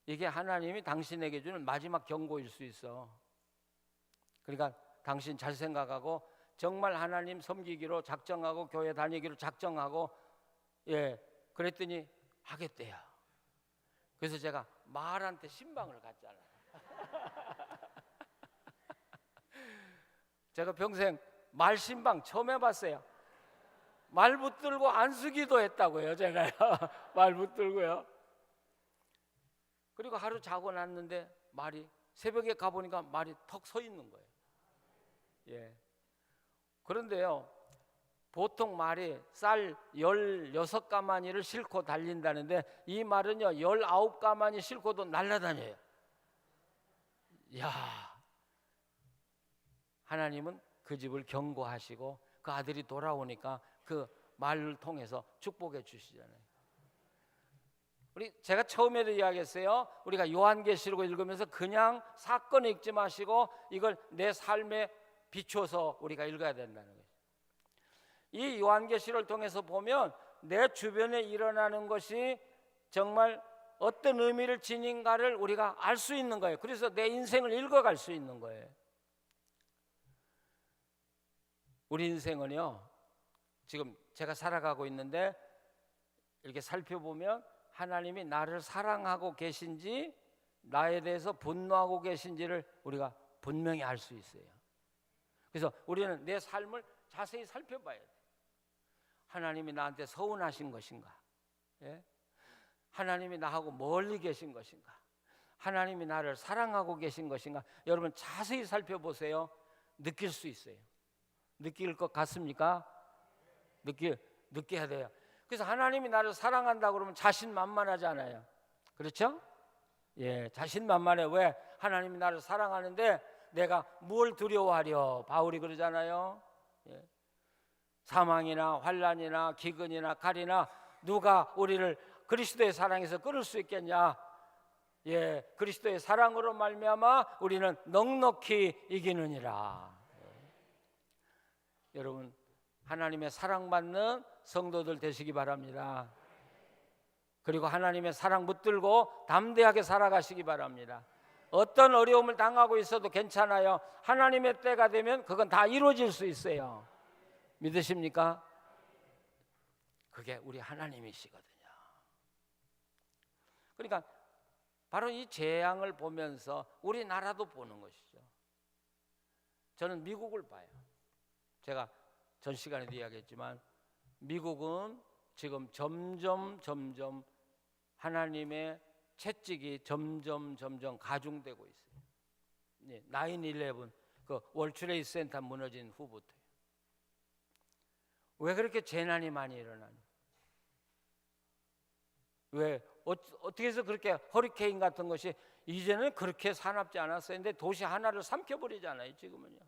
이게 하나님이 당신에게 주는 마지막 경고일 수 있어. 그러니까 당신 잘 생각하고 정말 하나님 섬기기로 작정하고 교회 다니기로 작정하고 예, 그랬더니 하겠대요. 그래서 제가 말한테 신방을 갔잖아요. 제가 평생 말 신방 처음 해봤어요. 말 붙들고 안수기도 했다고요. 제가요. 말 붙들고요. 그리고 하루 자고 났는데 말이 새벽에 가보니까 말이 턱 서 있는 거예요. 예. 그런데요, 보통 말이 쌀 16가마니를 싣고 달린다는데 이 말은요 19가마니 싣고도 날아다녀요. 야, 하나님은 그 집을 경고하시고 그 아들이 돌아오니까 그 말을 통해서 축복해 주시잖아요. 제가 처음에도 이야기했어요. 우리가 요한계시록을 읽으면서 그냥 사건을 읽지 마시고 이걸 내 삶에 비춰서 우리가 읽어야 된다는 거예요. 이 요한계시록을 통해서 보면 내 주변에 일어나는 것이 정말 어떤 의미를 지닌가를 우리가 알 수 있는 거예요. 그래서 내 인생을 읽어갈 수 있는 거예요. 우리 인생은요, 지금 제가 살아가고 있는데 이렇게 살펴보면 하나님이 나를 사랑하고 계신지 나에 대해서 분노하고 계신지를 우리가 분명히 알 수 있어요. 그래서 우리는 내 삶을 자세히 살펴봐야 돼요. 하나님이 나한테 서운하신 것인가? 예? 하나님이 나하고 멀리 계신 것인가? 하나님이 나를 사랑하고 계신 것인가? 여러분 자세히 살펴보세요. 느낄 수 있어요. 느낄 것 같습니까? 느껴야 돼요. 그래서 하나님이 나를 사랑한다고 그러면 자신만만하지 않아요. 그렇죠? 예, 자신만만해. 왜? 하나님이 나를 사랑하는데 내가 뭘 두려워하려? 바울이 그러잖아요. 예. 사망이나 환난이나 기근이나 칼이나 누가 우리를 그리스도의 사랑에서 끊을 수 있겠냐? 예, 그리스도의 사랑으로 말미암아 우리는 넉넉히 이기느니라. 여러분 하나님의 사랑받는 성도들 되시기 바랍니다. 그리고 하나님의 사랑 붙들고 담대하게 살아가시기 바랍니다. 어떤 어려움을 당하고 있어도 괜찮아요. 하나님의 때가 되면 그건 다 이루어질 수 있어요. 믿으십니까? 그게 우리 하나님이시거든요. 그러니까 바로 이 재앙을 보면서 우리나라도 보는 것이죠. 저는 미국을 봐요. 제가 전 시간에도 이야기했지만 미국은 지금 점점 하나님의 채찍이 점점 가중되고 있어요. 9/11 그 월트레이드 센터 무너진 후부터요. 왜 그렇게 재난이 많이 일어나냐? 왜 어떻게 해서 그렇게 허리케인 같은 것이 이제는 그렇게 사납지 않았어요. 근데 도시 하나를 삼켜버리잖아요. 지금은요.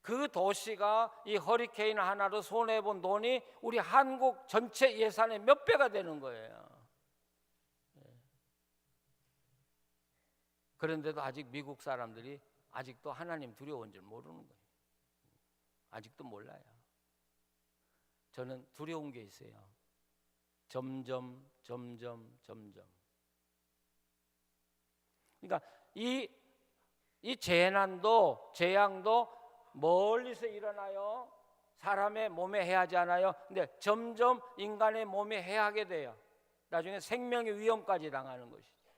그 도시가 이 허리케인 하나로 손해본 돈이 우리 한국 전체 예산의 몇 배가 되는 거예요. 그런데도 아직 미국 사람들이 아직도 하나님 두려운 줄 모르는 거예요. 아직도 몰라요. 저는 두려운 게 있어요. 점점. 그러니까 이 재앙도 멀리서 일어나요. 사람의 몸에 해하지 않아요. 근데 점점 인간의 몸에 해하게 돼요. 나중에 생명의 위험까지 당하는 것이죠.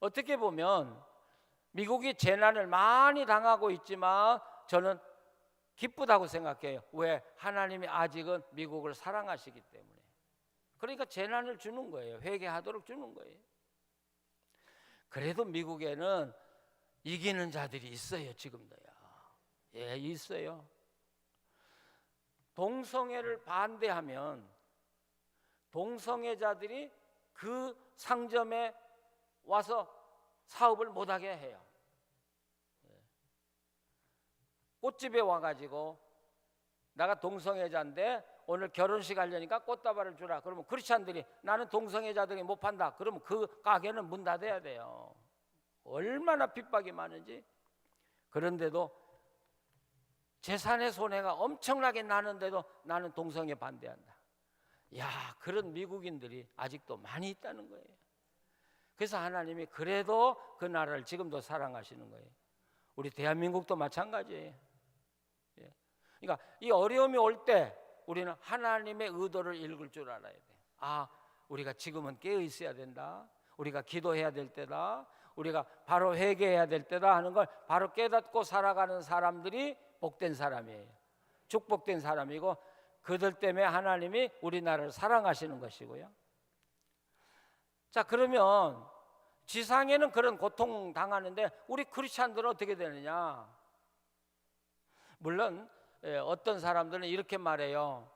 어떻게 보면 미국이 재난을 많이 당하고 있지만 저는 기쁘다고 생각해요. 왜? 하나님이 아직은 미국을 사랑하시기 때문에. 그러니까 재난을 주는 거예요. 회개하도록 주는 거예요. 그래도 미국에는 이기는 자들이 있어요. 지금도요. 예, 있어요. 동성애를 반대하면 동성애자들이 그 상점에 와서 사업을 못하게 해요. 꽃집에 와가지고 내가 동성애자인데 오늘 결혼식 하려니까 꽃다발을 주라. 그러면 크리스찬들이 나는 동성애자들이 못 판다. 그러면 그 가게는 문 닫아야 돼요. 얼마나 핍박이 많은지. 그런데도 재산의 손해가 엄청나게 나는데도 나는 동성애 반대한다. 야, 그런 미국인들이 아직도 많이 있다는 거예요. 그래서 하나님이 그래도 그 나라를 지금도 사랑하시는 거예요. 우리 대한민국도 마찬가지예요. 그러니까 이 어려움이 올 때 우리는 하나님의 의도를 읽을 줄 알아야 돼. 아, 우리가 지금은 깨어 있어야 된다. 우리가 기도해야 될 때다. 우리가 바로 회개해야 될 때다 하는 걸 바로 깨닫고 살아가는 사람들이 복된 사람이에요. 축복된 사람이고 그들 때문에 하나님이 우리나라를 사랑하시는 것이고요. 자, 그러면 지상에는 그런 고통 당하는데 우리 크리스찬들은 어떻게 되느냐? 물론 어떤 사람들은 이렇게 말해요.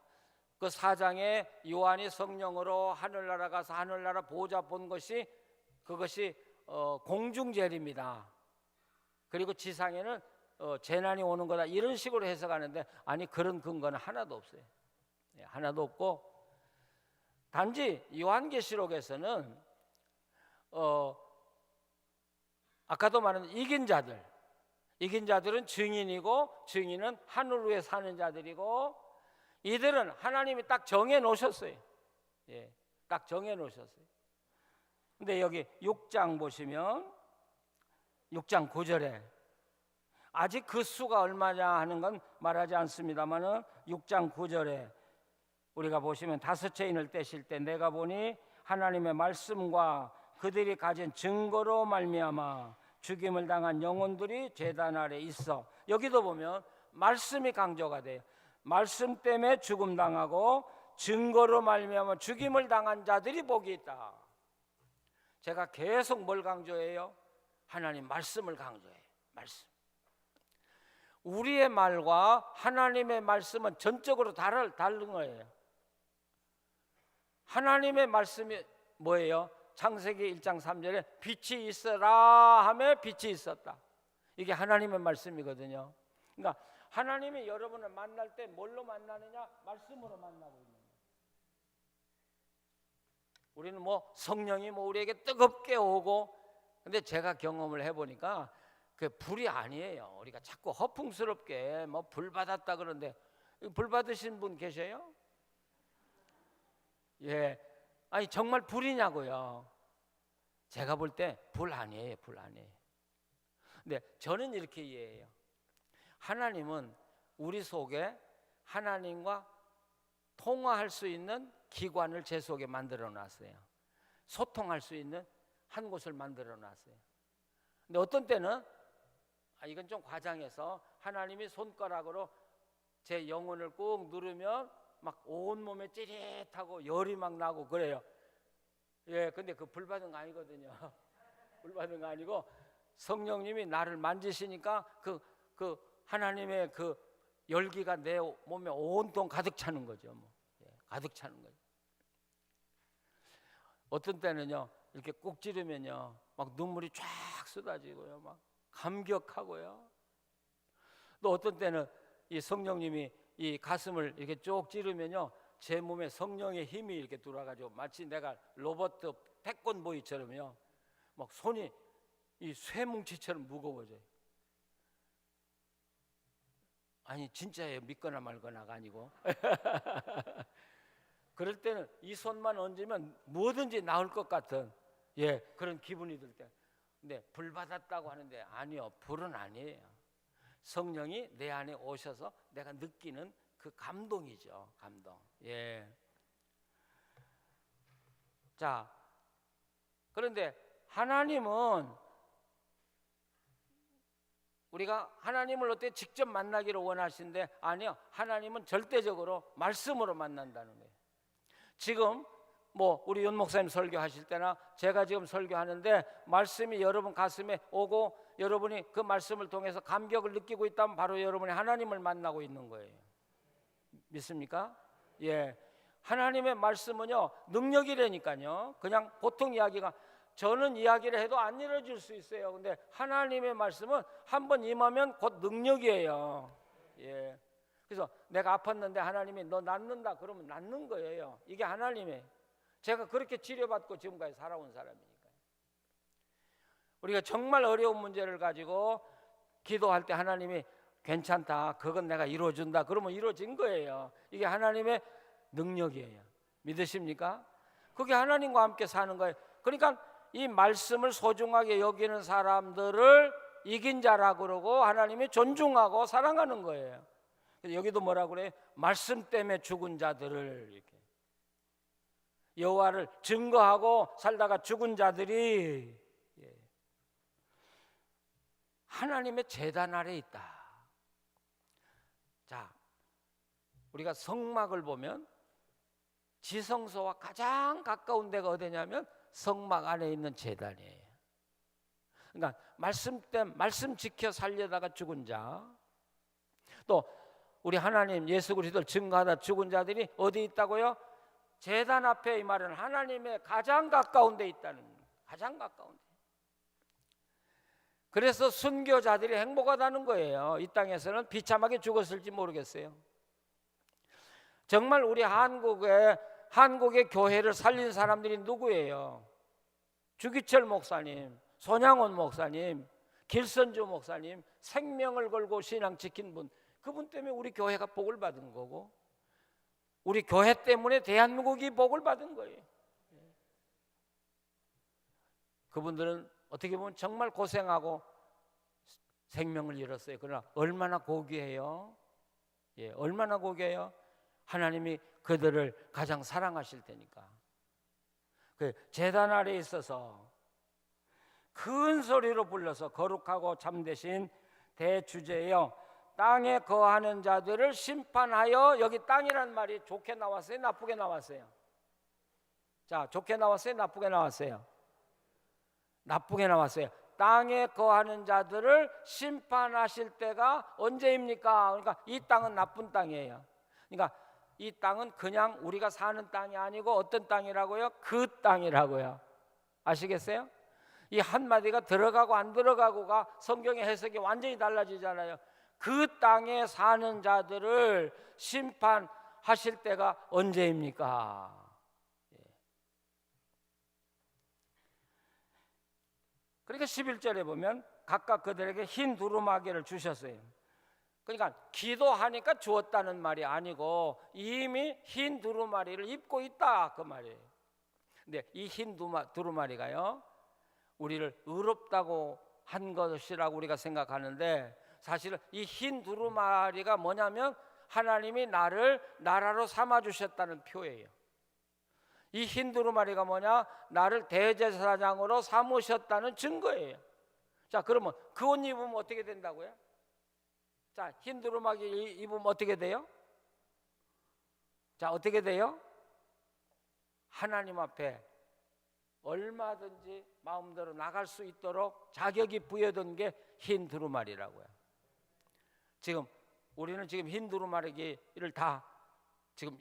그 4장에 요한이 성령으로 하늘나라 가서 하늘나라 보좌 본 것이 그것이 공중제립니다. 그리고 지상에는 재난이 오는 거다, 이런 식으로 해석하는데, 아니, 그런 근거는 하나도 없어요. 하나도 없고, 단지 요한계시록에서는 아까도 말한 이긴 자들은 증인이고, 증인은 하늘 위에 사는 자들이고, 이들은 하나님이 딱 정해 놓으셨어요. 예, 딱 정해 놓으셨어요. 근데 여기 6장 보시면 6장 9절에 아직 그 수가 얼마냐 하는 건 말하지 않습니다만은 6장 9절에 우리가 보시면 다섯 체인을 떼실 때 내가 보니 하나님의 말씀과 그들이 가진 증거로 말미암아 죽임을 당한 영혼들이 제단 아래 있어. 여기도 보면 말씀이 강조가 돼요. 말씀 때문에 죽음 당하고 증거로 말미암아 죽임을 당한 자들이 복이 있다. 제가 계속 뭘 강조해요? 하나님 말씀을 강조해요. 말씀. 우리의 말과 하나님의 말씀은 전적으로 다른 거예요. 하나님의 말씀이 뭐예요? 창세기 1장 3절에 빛이 있어라 하며 빛이 있었다. 이게 하나님의 말씀이거든요. 그러니까 하나님이 여러분을 만날 때 뭘로 만나느냐? 말씀으로 만나고 있는 거예요. 우리는 성령이 우리에게 뜨겁게 오고, 근데 제가 경험을 해보니까 그 불이 아니에요. 우리가 자꾸 허풍스럽게 불 받았다 그러는데, 불 받으신 분 계세요? 예, 아니 정말 불이냐고요. 제가 볼 때 불 아니에요, 불 아니에요. 근데 저는 이렇게 이해해요. 하나님은 우리 속에 하나님과 통화할 수 있는 기관을 제 속에 만들어 놨어요. 소통할 수 있는 한 곳을 만들어 놨어요. 근데 어떤 때는 이건 좀 과장해서 하나님이 손가락으로 제 영혼을 꾹 누르면 막 온몸에 찌릿하고 열이 막 나고 그래요. 예, 근데 그 불 받은 거 아니거든요. 불 받은 거 아니고 성령님이 나를 만지시니까 그 하나님의 그 열기가 내 몸에 온통 가득 차는 거죠. 예, 가득 차는 거죠. 어떤 때는요, 이렇게 꾹 찌르면요, 막 눈물이 쫙 쏟아지고요, 막 감격하고요. 또 어떤 때는 이 성령님이 이 가슴을 이렇게 쭉 찌르면요, 제 몸에 성령의 힘이 이렇게 들어와가지고 마치 내가 로버트 태권보이처럼요, 막 손이 이 쇠뭉치처럼 무거워져요. 아니 진짜예요. 믿거나 말거나가 아니고. 그럴 때는 이 손만 얹으면 뭐든지 나올 것 같은, 예, 그런 기분이 들 때. 근데 불 받았다고 하는데 아니요, 불은 아니에요. 성령이 내 안에 오셔서 내가 느끼는 그 감동이죠. 감동. 예. 자, 그런데 하나님은 우리가 하나님을 어떻게 직접 만나기를 원하시는데, 아니요, 하나님은 절대적으로 말씀으로 만난다는 거예요. 지금 우리 윤 목사님 설교하실 때나 제가 지금 설교하는데 말씀이 여러분 가슴에 오고 여러분이 그 말씀을 통해서 감격을 느끼고 있다면 바로 여러분이 하나님을 만나고 있는 거예요. 믿습니까? 예. 하나님의 말씀은요, 능력이라니까요. 그냥 보통 이야기가, 저는 이야기를 해도 안 이루어질 수 있어요. 근데 하나님의 말씀은 한번 임하면 곧 능력이에요. 예. 그래서 내가 아팠는데 하나님이 너 낫는다 그러면 낫는 거예요. 이게 하나님의, 제가 그렇게 치료받고 지금까지 살아온 사람이니까요. 우리가 정말 어려운 문제를 가지고 기도할 때 하나님이 괜찮다, 그건 내가 이루어준다 그러면 이루어진 거예요. 이게 하나님의 능력이에요. 믿으십니까? 그게 하나님과 함께 사는 거예요. 그러니까 이 말씀을 소중하게 여기는 사람들을 이긴 자라고 그러고 하나님이 존중하고 사랑하는 거예요. 여기도 뭐라고 그래요? 말씀 때문에 죽은 자들을, 이렇게 여호와를 증거하고 살다가 죽은 자들이 하나님의 제단 아래 있다. 자, 우리가 성막을 보면 지성소와 가장 가까운 데가 어디냐면 성막 안에 있는 제단이에요. 그러니까 말씀 지켜 살려다가 죽은 자. 또 우리 하나님 예수 그리스도를 증거하다 죽은 자들이 어디 있다고요? 제단 앞에, 이 말은 하나님의 가장 가까운 데 있다는 거예요. 가장 가까운 데. 그래서 순교자들이 행복하다는 거예요. 이 땅에서는 비참하게 죽었을지 모르겠어요. 정말 우리 한국의 교회를 살린 사람들이 누구예요? 주기철 목사님, 손양원 목사님, 길선주 목사님, 생명을 걸고 신앙 지킨 분, 그분 때문에 우리 교회가 복을 받은 거고, 우리 교회 때문에 대한민국이 복을 받은 거예요. 그분들은 어떻게 보면 정말 고생하고 생명을 잃었어요. 그러나 얼마나 고귀해요. 예, 얼마나 고귀해요. 하나님이 그들을 가장 사랑하실 테니까. 그 제단 아래에 있어서 큰 소리로 불러서 거룩하고 참되신 대주제여, 땅에 거하는 자들을 심판하여. 여기 땅이란 말이 좋게 나왔어요, 나쁘게 나왔어요? 자, 좋게 나왔어요, 나쁘게 나왔어요? 나쁘게 나왔어요. 땅에 거하는 자들을 심판하실 때가 언제입니까? 그러니까 이 땅은 나쁜 땅이에요. 그러니까 이 땅은 그냥 우리가 사는 땅이 아니고 어떤 땅이라고요? 그 땅이라고요. 아시겠어요? 이 한마디가 들어가고 안 들어가고가 성경의 해석이 완전히 달라지잖아요. 그 땅에 사는 자들을 심판하실 때가 언제입니까? 그러니까 11절에 보면 각각 그들에게 흰 두루마기를 주셨어요. 그러니까 기도하니까 주었다는 말이 아니고 이미 흰 두루마리를 입고 있다, 그 말이에요. 근데 이 흰 두루마리가요, 우리를 의롭다고 한 것이라고 우리가 생각하는데, 사실은 이 흰 두루마리가 뭐냐면 하나님이 나를 나라로 삼아주셨다는 표예요. 이 흰 두루마리가 뭐냐? 나를 대제사장으로 삼으셨다는 증거예요. 자, 그러면 그 옷 입으면 어떻게 된다고요? 자, 흰 두루마기 입으면 어떻게 돼요? 자, 어떻게 돼요? 하나님 앞에 얼마든지 마음대로 나갈 수 있도록 자격이 부여된 게 흰 두루마리라고요. 지금 우리는 지금 흰 두루마리를 다 지금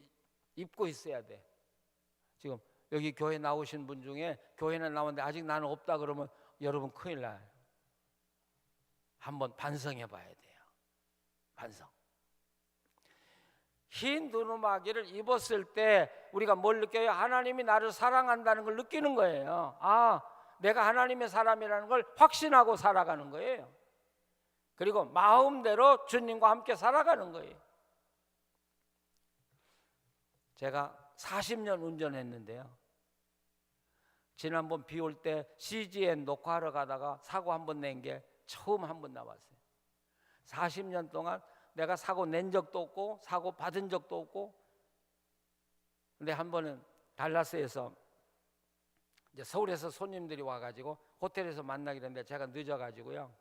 입고 있어야 돼. 지금 여기 교회 나오신 분 중에 교회는 나오는데 아직 나는 없다 그러면 여러분 큰일 나요. 한번 반성해 봐야 돼요. 반성. 흰 두루마기를 입었을 때 우리가 뭘 느껴요? 하나님이 나를 사랑한다는 걸 느끼는 거예요. 아, 내가 하나님의 사람이라는 걸 확신하고 살아가는 거예요. 그리고 마음대로 주님과 함께 살아가는 거예요. 제가 40년 운전했는데요, 지난번 비 올 때 CGN 녹화하러 가다가 사고 한 번 낸 게 처음 한 번 나왔어요. 40년 동안 내가 사고 낸 적도 없고 사고 받은 적도 없고. 근데 한 번은 달라스에서 이제 서울에서 손님들이 와가지고 호텔에서 만나기로 했는데 제가 늦어가지고요,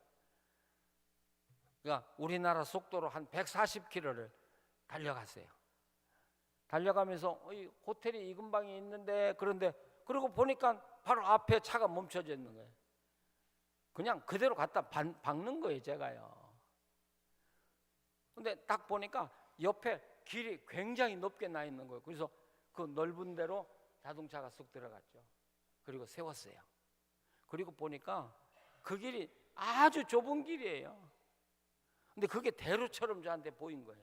그러니까 우리나라 속도로 한 140km를 달려갔어요. 달려가면서 호텔이 이 근방에 있는데, 그런데 그러고 보니까 바로 앞에 차가 멈춰져 있는 거예요. 그냥 그대로 갖다 박는 거예요, 제가요. 근데 딱 보니까 옆에 길이 굉장히 높게 나 있는 거예요. 그래서 그 넓은 데로 자동차가 쑥 들어갔죠. 그리고 세웠어요. 그리고 보니까 그 길이 아주 좁은 길이에요. 근데 그게 대로처럼 저한테 보인 거예요.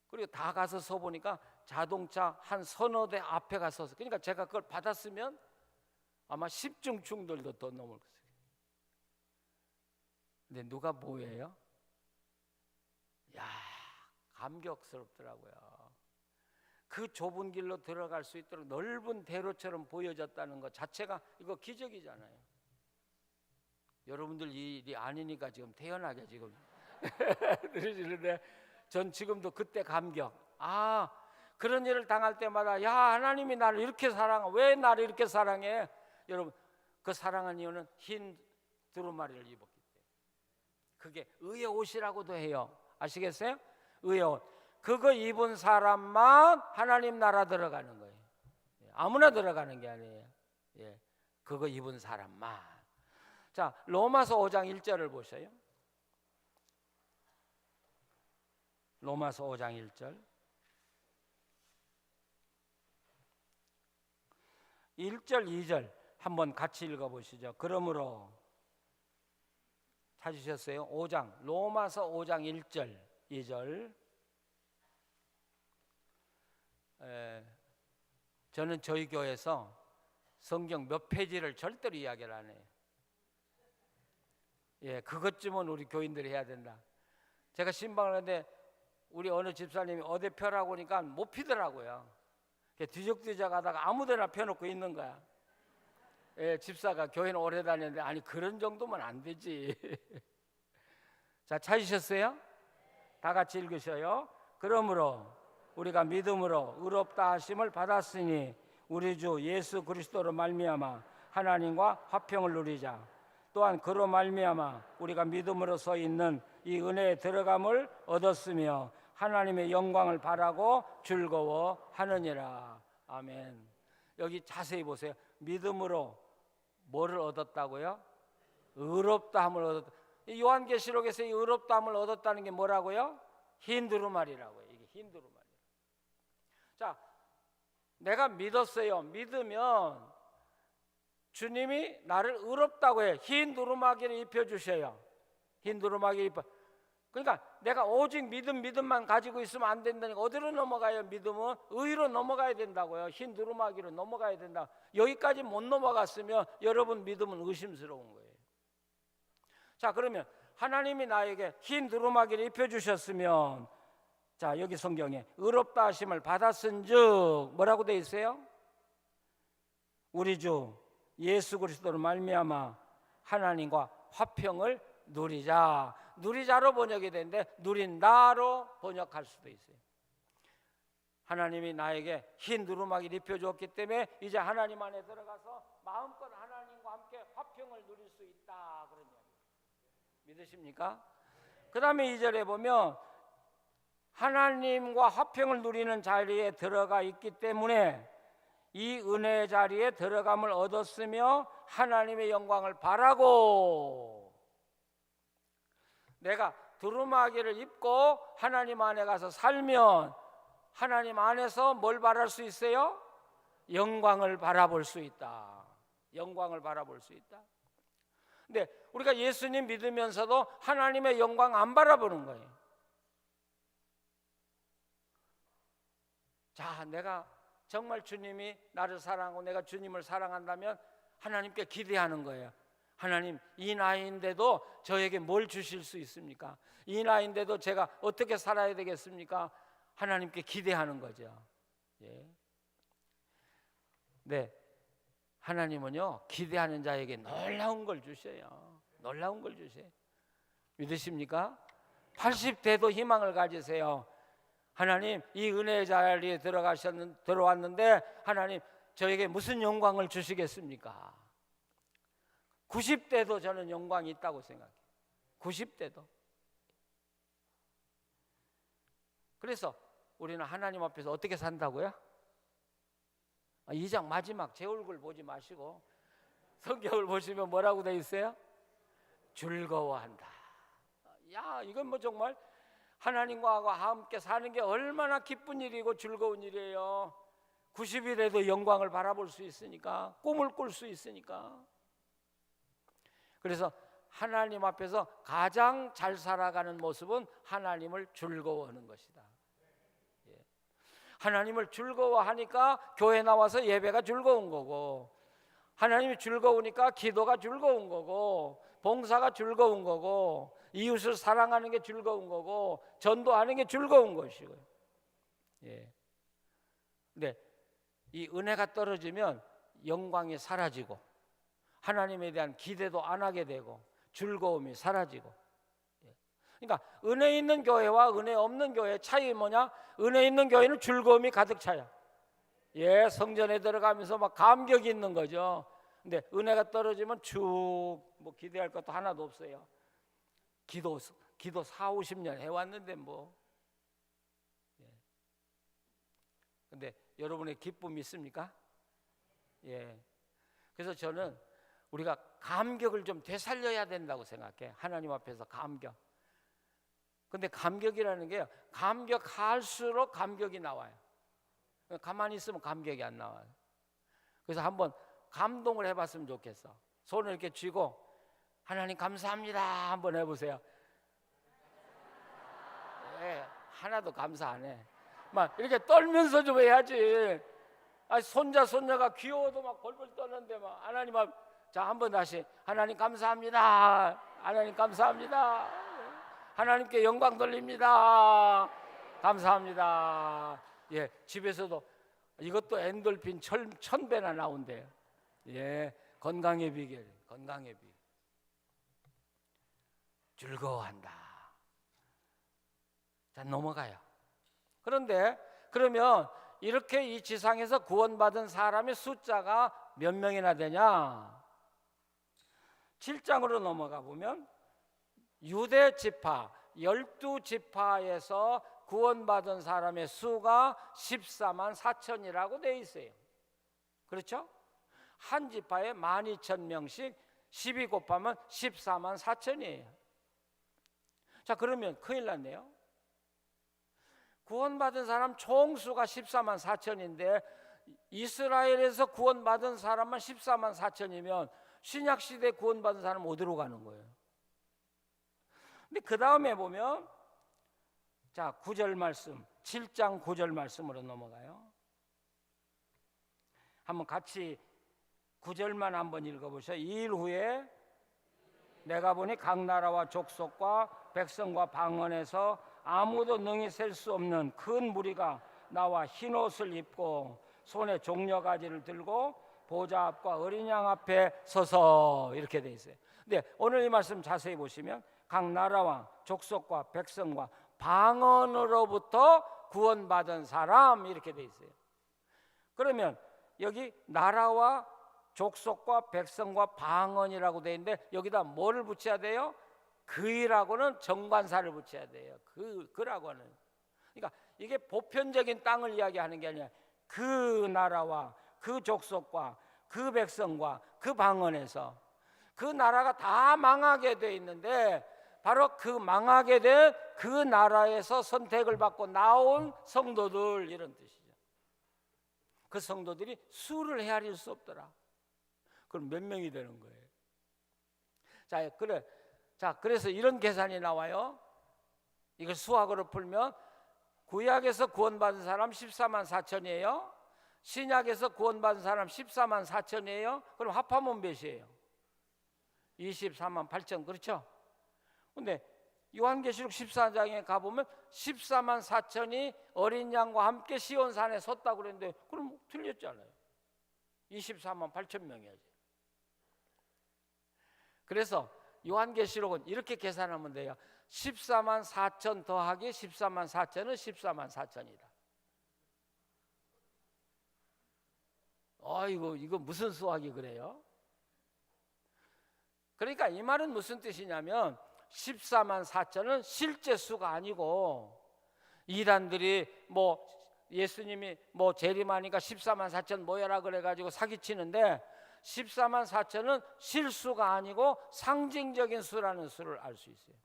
그리고 다 가서 서 보니까 자동차 한 서너 대 앞에 가서, 그러니까 제가 그걸 받았으면 아마 10중 충돌도 더 넘을 거예요. 근데 누가 뭐예요? 야, 감격스럽더라고요. 그 좁은 길로 들어갈 수 있도록 넓은 대로처럼 보여졌다는 것 자체가 이거 기적이잖아요. 여러분들 일이 아니니까 지금 태연하게 지금 들으시는데, 전 지금도 그때 감격. 아, 그런 일을 당할 때마다 야, 하나님이 나를 이렇게 사랑해. 왜 나를 이렇게 사랑해? 여러분, 그 사랑한 이유는 흰 두루마리를 입었기 때문에. 그게 의의 옷이라고도 해요. 아시겠어요? 의의 옷. 그거 입은 사람만 하나님 나라 들어가는 거예요. 아무나 들어가는 게 아니에요. 예, 그거 입은 사람만. 자, 로마서 5장 1절을 보세요. 로마서 5장 1절. 1절, 2절 한번 같이 읽어보시죠. 그러므로 찾으셨어요? 5장, 로마서 5장 1절, 2절. 저는 저희 교회에서 성경 몇 페이지를 절대로 이야기를 안 해요. 예, 그것쯤은 우리 교인들이 해야 된다. 제가 신방을 하는데 우리 어느 집사님이 어디 펴라고 하니까 못 피더라고요. 뒤적뒤적 하다가 아무데나 펴놓고 있는 거야. 예, 집사가 교회는 오래 다녔는데 아니 그런 정도면 안 되지. 자, 찾으셨어요? 다 같이 읽으셔요. 그러므로 우리가 믿음으로 의롭다 하심을 받았으니 우리 주 예수 그리스도로 말미암아 하나님과 화평을 누리자. 또한 그로 말미암아 우리가 믿음으로 서 있는 이 은혜에 들어감을 얻었으며 하나님의 영광을 바라고 즐거워하느니라. 아멘. 여기 자세히 보세요. 믿음으로 뭐를 얻었다고요? 의롭다함을 얻었다. 요한계시록에서 이 의롭다함을 얻었다는 게 뭐라고요? 흰 두루마리라고요. 이게 흰 두루마리. 자, 내가 믿었어요. 믿으면 주님이 나를 의롭다고 해. 흰 두루마기를 입혀주셔요. 흰 두루마기 입혀. 그러니까 내가 오직 믿음만 가지고 있으면 안 된다니까. 어디로 넘어가요? 믿음은 의로 넘어가야 된다고요. 흰 두루마기로 넘어가야 된다. 여기까지 못 넘어갔으면 여러분 믿음은 의심스러운 거예요. 자, 그러면 하나님이 나에게 흰 두루마기를 입혀주셨으면, 자, 여기 성경에 의롭다 하심을 받았은즉 뭐라고 돼 있어요? 우리 주 예수 그리스도로 말미암아 하나님과 화평을 누리자. 누리자로 번역이 되는데 누린다로 번역할 수도 있어요. 하나님이 나에게 흰 두루마기를 입혀주었기 때문에 이제 하나님 안에 들어가서 마음껏 하나님과 함께 화평을 누릴 수 있다. 그런 이야기. 믿으십니까? 그 다음에 2절에 보면 하나님과 화평을 누리는 자리에 들어가 있기 때문에 이 은혜의 자리에 들어감을 얻었으며 하나님의 영광을 바라고. 내가 두루마기를 입고 하나님 안에 가서 살면 하나님 안에서 뭘 바랄 수 있어요? 영광을 바라볼 수 있다. 영광을 바라볼 수 있다. 근데 우리가 예수님 믿으면서도 하나님의 영광 안 바라보는 거예요. 자, 내가 정말 주님이 나를 사랑하고 내가 주님을 사랑한다면 하나님께 기대하는 거예요. 하나님, 이 나이인데도 저에게 뭘 주실 수 있습니까? 이 나이인데도 제가 어떻게 살아야 되겠습니까? 하나님께 기대하는 거죠. 예. 네, 하나님은요 기대하는 자에게 놀라운 걸 주셔요. 놀라운 걸 주세요. 믿으십니까? 80대도 희망을 가지세요. 하나님, 이 은혜의 자리에 들어왔는데 하나님 저에게 무슨 영광을 주시겠습니까? 90대도 저는 영광이 있다고 생각해요. 90대도. 그래서 우리는 하나님 앞에서 어떻게 산다고요? 2장 마지막 제 얼굴 보지 마시고 성경을 보시면 뭐라고 돼 있어요? 즐거워한다. 야, 이건 뭐 정말 하나님과 함께 사는 게 얼마나 기쁜 일이고 즐거운 일이에요. 90일에도 영광을 바라볼 수 있으니까, 꿈을 꿀 수 있으니까. 그래서 하나님 앞에서 가장 잘 살아가는 모습은 하나님을 즐거워하는 것이다. 예. 하나님을 즐거워하니까 교회 나와서 예배가 즐거운 거고, 하나님이 즐거우니까 기도가 즐거운 거고, 봉사가 즐거운 거고, 이웃을 사랑하는 게 즐거운 거고, 전도하는 게 즐거운 것이고요. 예. 근데 이 은혜가 떨어지면 영광이 사라지고 하나님에 대한 기대도 안 하게 되고 즐거움이 사라지고. 그러니까 은혜 있는 교회와 은혜 없는 교회의 차이 뭐냐? 은혜 있는 교회는 즐거움이 가득 차요. 예, 성전에 들어가면서 막 감격이 있는 거죠. 근데 은혜가 떨어지면 쭉 뭐 기대할 것도 하나도 없어요. 기도 40-50년 해왔는데 뭐. 예. 근데 여러분의 기쁨이 있습니까? 예. 그래서 저는 우리가 감격을 좀 되살려야 된다고 생각해. 하나님 앞에서 감격. 근데 감격이라는 게 감격할수록 감격이 나와요. 가만히 있으면 감격이 안 나와요. 그래서 한번 감동을 해봤으면 좋겠어. 손을 이렇게 쥐고 하나님 감사합니다 한번 해보세요. 네, 하나도 감사 안 해. 막 이렇게 떨면서 좀 해야지. 손자가 귀여워도 막 벌벌 떠는데 막 하나님 앞. 자, 한번 다시 하나님 감사합니다. 하나님 감사합니다. 하나님께 영광 돌립니다. 감사합니다. 예, 집에서도 이것도 엔돌핀 1000배나 나온대요. 예, 건강의 비결, 건강의 비결. 즐거워한다. 자, 넘어가요. 그런데 그러면 이렇게 이 지상에서 구원받은 사람의 숫자가 몇 명이나 되냐? 7장으로 넘어가 보면 유대 지파 12지파에서 구원받은 사람의 수가 14만 4천이라고 되어 있어요. 그렇죠? 한 지파에 12,000명씩 12 곱하면 14만 4천이에요. 자, 그러면 큰일 났네요. 구원받은 사람 총수가 14만 4천인데 이스라엘에서 구원받은 사람만 14만 4천이면 신약시대 구원받은 사람은 어디로 가는 거예요? 근데 그 다음에 보면 자, 9절 말씀, 7장 9절 말씀으로 넘어가요. 한번 같이 9절만 한번 읽어보세요. 이 일 후에 내가 보니 각 나라와 족속과 백성과 방언에서 아무도 능히 셀 수 없는 큰 무리가 나와 흰 옷을 입고 손에 종려가지를 들고 보좌 앞과 어린 양 앞에 서서 이렇게 돼 있어요. 근데 오늘 이 말씀 자세히 보시면 각 나라와 족속과 백성과 방언으로부터 구원받은 사람 이렇게 돼 있어요. 그러면 여기 나라와 족속과 백성과 방언이라고 돼 있는데 여기다 뭐를 붙여야 돼요? 그이라고는 정관사를 붙여야 돼요. 그라고는. 그러니까 이게 보편적인 땅을 이야기하는 게 아니라 그 나라와 그 족속과 그 백성과 그 방언에서 그 나라가 다 망하게 돼 있는데 바로 그 망하게 된 그 나라에서 선택을 받고 나온 성도들 이런 뜻이죠. 그 성도들이 수를 헤아릴 수 없더라. 그럼 몇 명이 되는 거예요? 그래서 이런 계산이 나와요. 이걸 수학으로 풀면 구약에서 구원받은 사람 14만 4천이에요. 신약에서 구원받은 사람 14만 4천이에요. 그럼 합하면 몇이에요? 24만 8천, 그렇죠? 근데 요한계시록 14장에 가보면 14만 4천이 어린 양과 함께 시온산에 섰다고 그랬는데 그럼 틀렸잖아요. 24만 8천 명이야지. 그래서 요한계시록은 이렇게 계산하면 돼요. 14만 4천 더하기 14만 4천은 14만 4천이다. 이거 무슨 수학이 그래요? 그러니까 이 말은 무슨 뜻이냐면 14만 4천은 실제 수가 아니고 이단들이 예수님이 재림하니까 14만 4천 모여라 그래가지고 사기치는데 14만 4천은 실수가 아니고 상징적인 수라는 수를 알 수 있어요.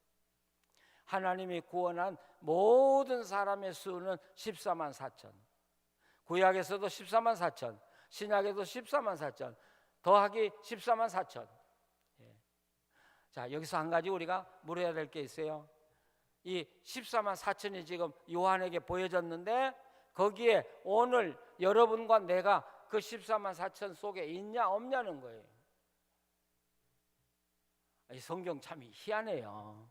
하나님이 구원한 모든 사람의 수는 14만 4천. 구약에서도 14만 4천, 신약에도 14만 4천, 더하기 14만 4천. 자, 여기서 한 가지 우리가 물어야 될 게 있어요. 이 14만 4천이 지금 요한에게 보여졌는데 거기에 오늘 여러분과 내가 그 14만 4천 속에 있냐 없냐는 거예요. 이 성경 참 희한해요.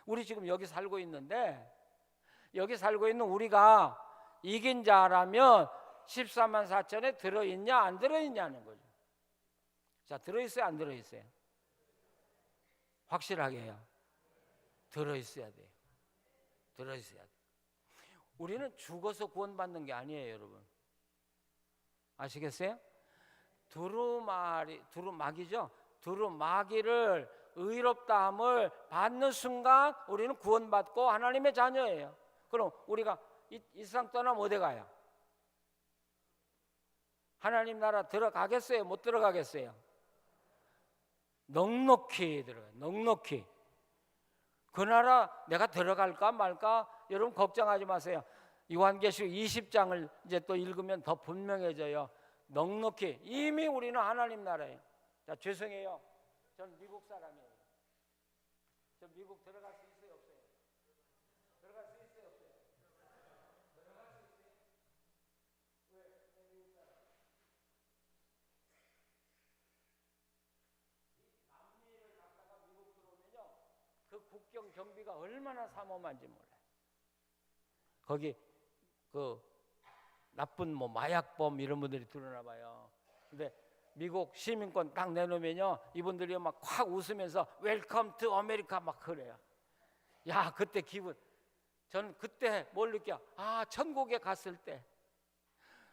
우리 지금 여기 살고 있는데 여기 살고 있는 우리가 이긴 자라면 14만 4천에 들어있냐 안 들어있냐는 거죠. 자, 들어있어요 안 들어있어요? 확실하게 해요. 들어있어야 돼요. 들어있어야 돼요. 우리는 죽어서 구원받는 게 아니에요, 여러분. 아시겠어요? 두루마기죠. 두루마기를 의롭다함을 받는 순간 우리는 구원받고 하나님의 자녀예요. 그럼 우리가 이 세상 떠나면 어디 가요? 하나님 나라 들어가겠어요? 못 들어가겠어요? 넉넉히 들어가요. 넉넉히. 그 나라 내가 들어갈까 말까 여러분 걱정하지 마세요. 요한계시록 20장을 이제 또 읽으면 더 분명해져요. 넉넉히. 이미 우리는 하나님 나라예요. 자, 죄송해요. 전 미국 사람이에요. 저 미국 들어갈 수 있어요, 없어요? 들어갈 수 있어요, 없어요? 들어갈 수 있어요? 왜? 미국 사람. 남미를 갔다가 미국 들어오면요, 그 국경 경비가 얼마나 삼엄한지 몰라요. 거기 그 나쁜 뭐 마약범 이런 분들이 들어나 봐요. 근데 미국 시민권 딱 내놓으면요, 이분들이 막 확 웃으면서 웰컴 투 아메리카 막 그래요. 야, 그때 기분, 저는 그때 뭘 느껴? 아, 천국에 갔을 때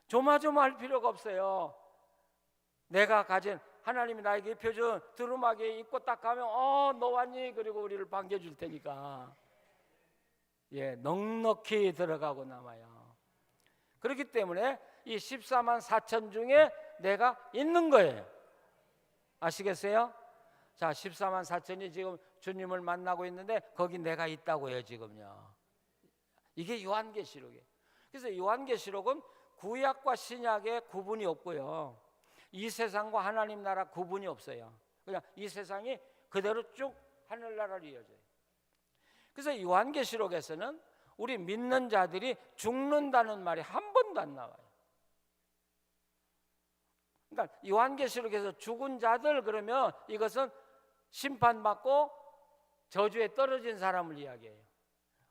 조마조마할 필요가 없어요. 내가 가진 하나님이 나에게 입혀준 두루마기 입고 딱 가면 너 왔니? 그리고 우리를 반겨줄 테니까. 예, 넉넉히 들어가고 남아요. 그렇기 때문에 이 14만 4천 중에 내가 있는 거예요. 아시겠어요? 자, 14만 4천이 지금 주님을 만나고 있는데 거기 내가 있다고요, 지금요. 이게 요한계시록이에요. 그래서 요한계시록은 구약과 신약의 구분이 없고요, 이 세상과 하나님 나라 구분이 없어요. 그냥 이 세상이 그대로 쭉 하늘나라로 이어져요. 그래서 요한계시록에서는 우리 믿는 자들이 죽는다는 말이 한 번도 안 나와요. 그러니까 요한계시록에서 죽은 자들 그러면 이것은 심판받고 저주에 떨어진 사람을 이야기해요.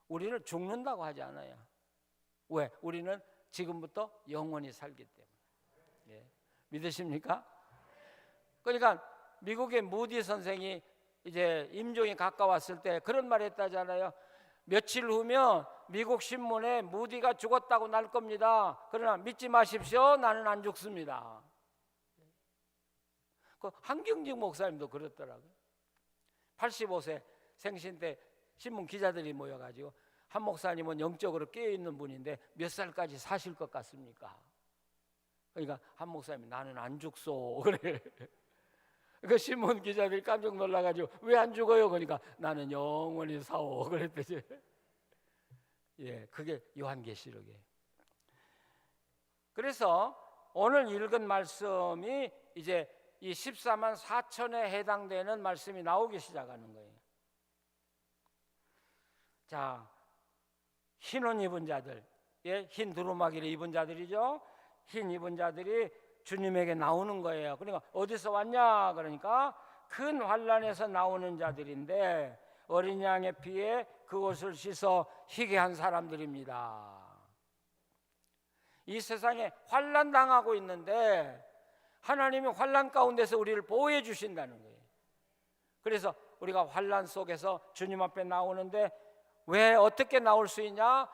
우리는 죽는다고 하지 않아요. 왜? 우리는 지금부터 영원히 살기 때문에. 예. 믿으십니까? 그러니까 미국의 무디 선생이 이제 임종이 가까웠을 때 그런 말 했다잖아요. 며칠 후면 미국 신문에 무디가 죽었다고 날 겁니다. 그러나 믿지 마십시오. 나는 안 죽습니다. 그 한경직 목사님도 그랬더라고요. 85세 생신 때 신문 기자들이 모여가지고 한 목사님은 영적으로 깨어있는 분인데 몇 살까지 사실 것 같습니까? 그러니까 한 목사님이 나는 안 죽소 그래. 그 신문 기자들이 깜짝 놀라가지고 왜 안 죽어요? 그러니까 나는 영원히 사오 그랬대지. 예, 그게 요한계시록이에요. 그래서 오늘 읽은 말씀이 이제 이 14만 4천에 해당되는 말씀이 나오기 시작하는 거예요. 자, 흰 옷 입은 자들, 예, 흰 두루마기를 입은 자들이죠. 흰 입은 자들이 주님에게 나오는 거예요. 그러니까 어디서 왔냐? 그러니까 큰 환란에서 나오는 자들인데 어린 양의 피에 그 옷을 씻어 희게 한 사람들입니다. 이 세상에 환란 당하고 있는데 하나님이 환란 가운데서 우리를 보호해 주신다는 거예요. 그래서 우리가 환란 속에서 주님 앞에 나오는데 왜 어떻게 나올 수 있냐?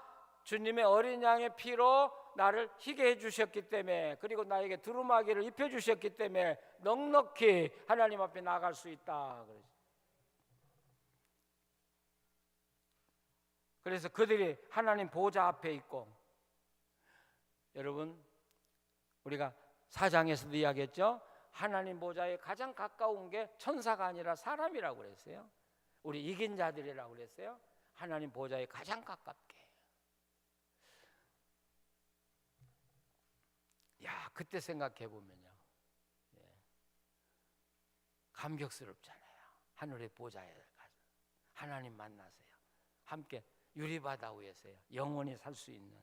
주님의 어린 양의 피로 나를 희게 해주셨기 때문에, 그리고 나에게 두루마기를 입혀주셨기 때문에 넉넉히 하나님 앞에 나갈 수 있다. 그래서 그들이 하나님 보좌 앞에 있고, 여러분 우리가 사장에서도 이야기했죠. 하나님 보좌에 가장 가까운 게 천사가 아니라 사람이라고 그랬어요. 우리 이긴 자들이라고 그랬어요. 하나님 보좌에 가장 가깝게. 야, 그때 생각해 보면요, 예, 감격스럽잖아요. 하늘의 보좌에 가서 하나님 만나세요. 함께 유리바다 위에서요, 영원히 살 수 있는.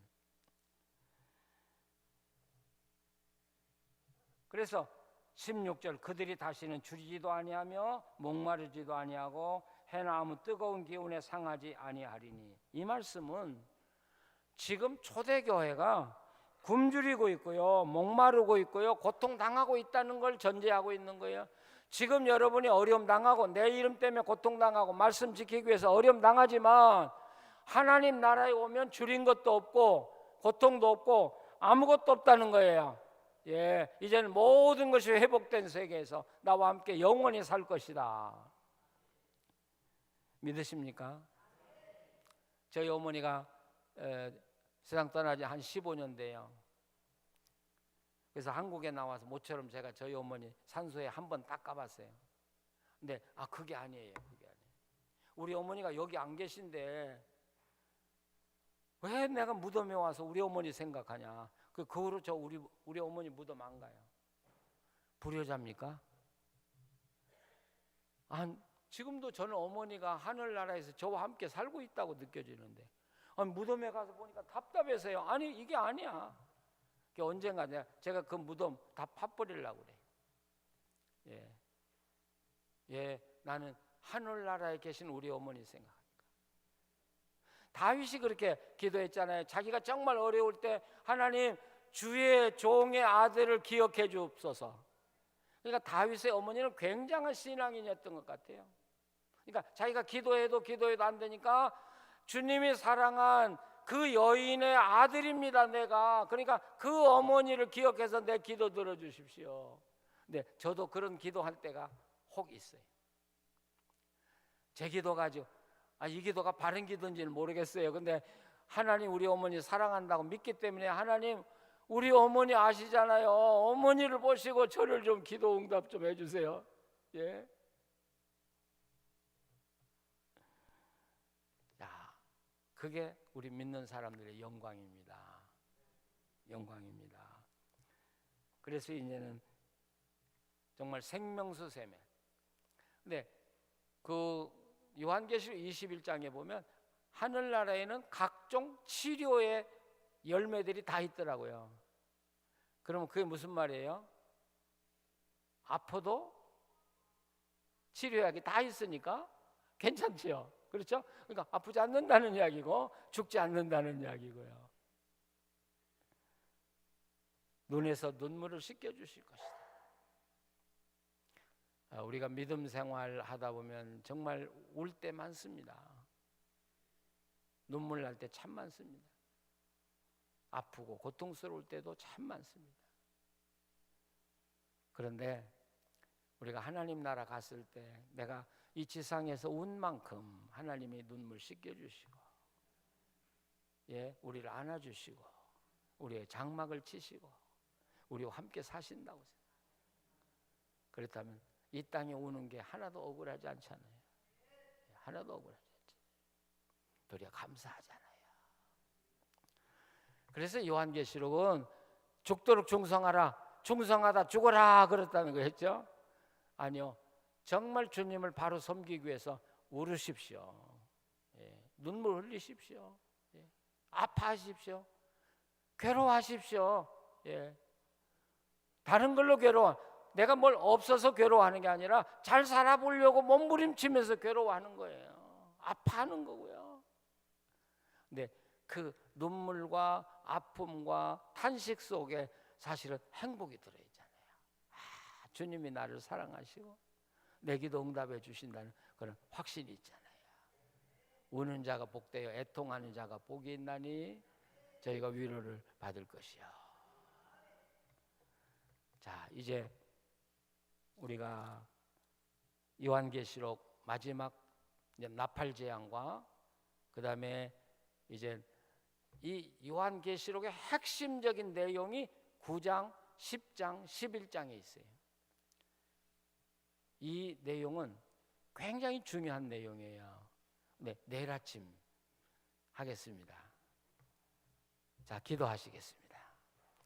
그래서 16절 그들이 다시는 줄이지도 아니하며 목마르지도 아니하고 해나 아무 뜨거운 기운에 상하지 아니하리니, 이 말씀은 지금 초대교회가 굶주리고 있고요, 목마르고 있고요, 고통당하고 있다는 걸 전제하고 있는 거예요. 지금 여러분이 어려움 당하고 내 이름 때문에 고통당하고 말씀 지키기 위해서 어려움 당하지만 하나님 나라에 오면 줄인 것도 없고 고통도 없고 아무것도 없다는 거예요. 예, 이제는 모든 것이 회복된 세계에서 나와 함께 영원히 살 것이다. 믿으십니까? 저희 어머니가 세상 떠나지 한 15년 돼요. 그래서 한국에 나와서 모처럼 제가 저희 어머니 산소에 한번 닦아봤어요. 근데 그게 아니에요. 그게 아니에요. 우리 어머니가 여기 안 계신데 왜 내가 무덤에 와서 우리 어머니 생각하냐? 그 후로 저 우리 어머니 무덤 안 가요. 불효자입니까? 지금도 저는 어머니가 하늘나라에서 저와 함께 살고 있다고 느껴지는데 무덤에 가서 보니까 답답해서요. 아니 이게 아니야. 언젠가 제가 그 무덤 다 파버리려고 그래. 나는 하늘나라에 계신 우리 어머니 생각하니까. 다윗이 그렇게 기도했잖아요. 자기가 정말 어려울 때 하나님 주의 종의 아들을 기억해 주옵소서. 그러니까 다윗의 어머니는 굉장한 신앙인이었던 것 같아요. 그러니까 자기가 기도해도 안 되니까 주님이 사랑한 그 여인의 아들입니다 내가. 그러니까 그 어머니를 기억해서 내 기도 들어주십시오. 근데 저도 그런 기도할 때가 혹 있어요. 제 기도 가지고 이 기도가 바른 기도인지는 모르겠어요. 근데 하나님 우리 어머니 사랑한다고 믿기 때문에 하나님 우리 어머니 아시잖아요. 어머니를 보시고 저를 좀 기도 응답 좀 해주세요. 예. 그게 우리 믿는 사람들의 영광입니다. 영광입니다. 그래서 이제는 정말 생명수 세매. 근데 그 요한계시록 21장에 보면 하늘나라에는 각종 치료의 열매들이 다 있더라고요. 그러면 그게 무슨 말이에요? 아파도 치료약이 다 있으니까 괜찮지요. 그렇죠? 그러니까 아프지 않는다는 이야기고 죽지 않는다는 이야기고요. 눈에서 눈물을 씻겨주실 것이다. 우리가 믿음 생활 하다 보면 정말 울 때 많습니다. 눈물 날 때 참 많습니다. 아프고 고통스러울 때도 참 많습니다. 그런데 우리가 하나님 나라 갔을 때 내가 이 지상에서 운 만큼 하나님이 눈물 씻겨주시고 우리를 안아주시고 우리의 장막을 치시고 우리와 함께 사신다고 생각해요. 그렇다면 이 땅에 오는 게 하나도 억울하지 않잖아요. 하나도 억울하지 않잖아요. 도리어 감사하잖아요. 그래서 요한계시록은 죽도록 충성하라, 충성하다 죽어라 그랬다는 거 했죠? 아니요. 정말 주님을 바로 섬기기 위해서 울으십시오. 눈물 흘리십시오. 아파하십시오. 괴로워하십시오. 다른 걸로 괴로워. 내가 뭘 없어서 괴로워하는 게 아니라 잘 살아보려고 몸부림치면서 괴로워하는 거예요. 아파하는 거고요. 근데 그 눈물과 아픔과 탄식 속에 사실은 행복이 들어있잖아요. 주님이 나를 사랑하시고 내 기도 응답해 주신다는 그런 확신이 있잖아요. 우는 자가 복되어 애통하는 자가 복이 있나니 저희가 위로를 받을 것이요. 자, 이제 우리가 요한계시록 마지막 나팔재앙과 그 다음에 이제 이 요한계시록의 핵심적인 내용이 9장, 10장, 11장에 있어요. 이 내용은 굉장히 중요한 내용이에요. 네, 내일 아침 하겠습니다. 자, 기도하시겠습니다.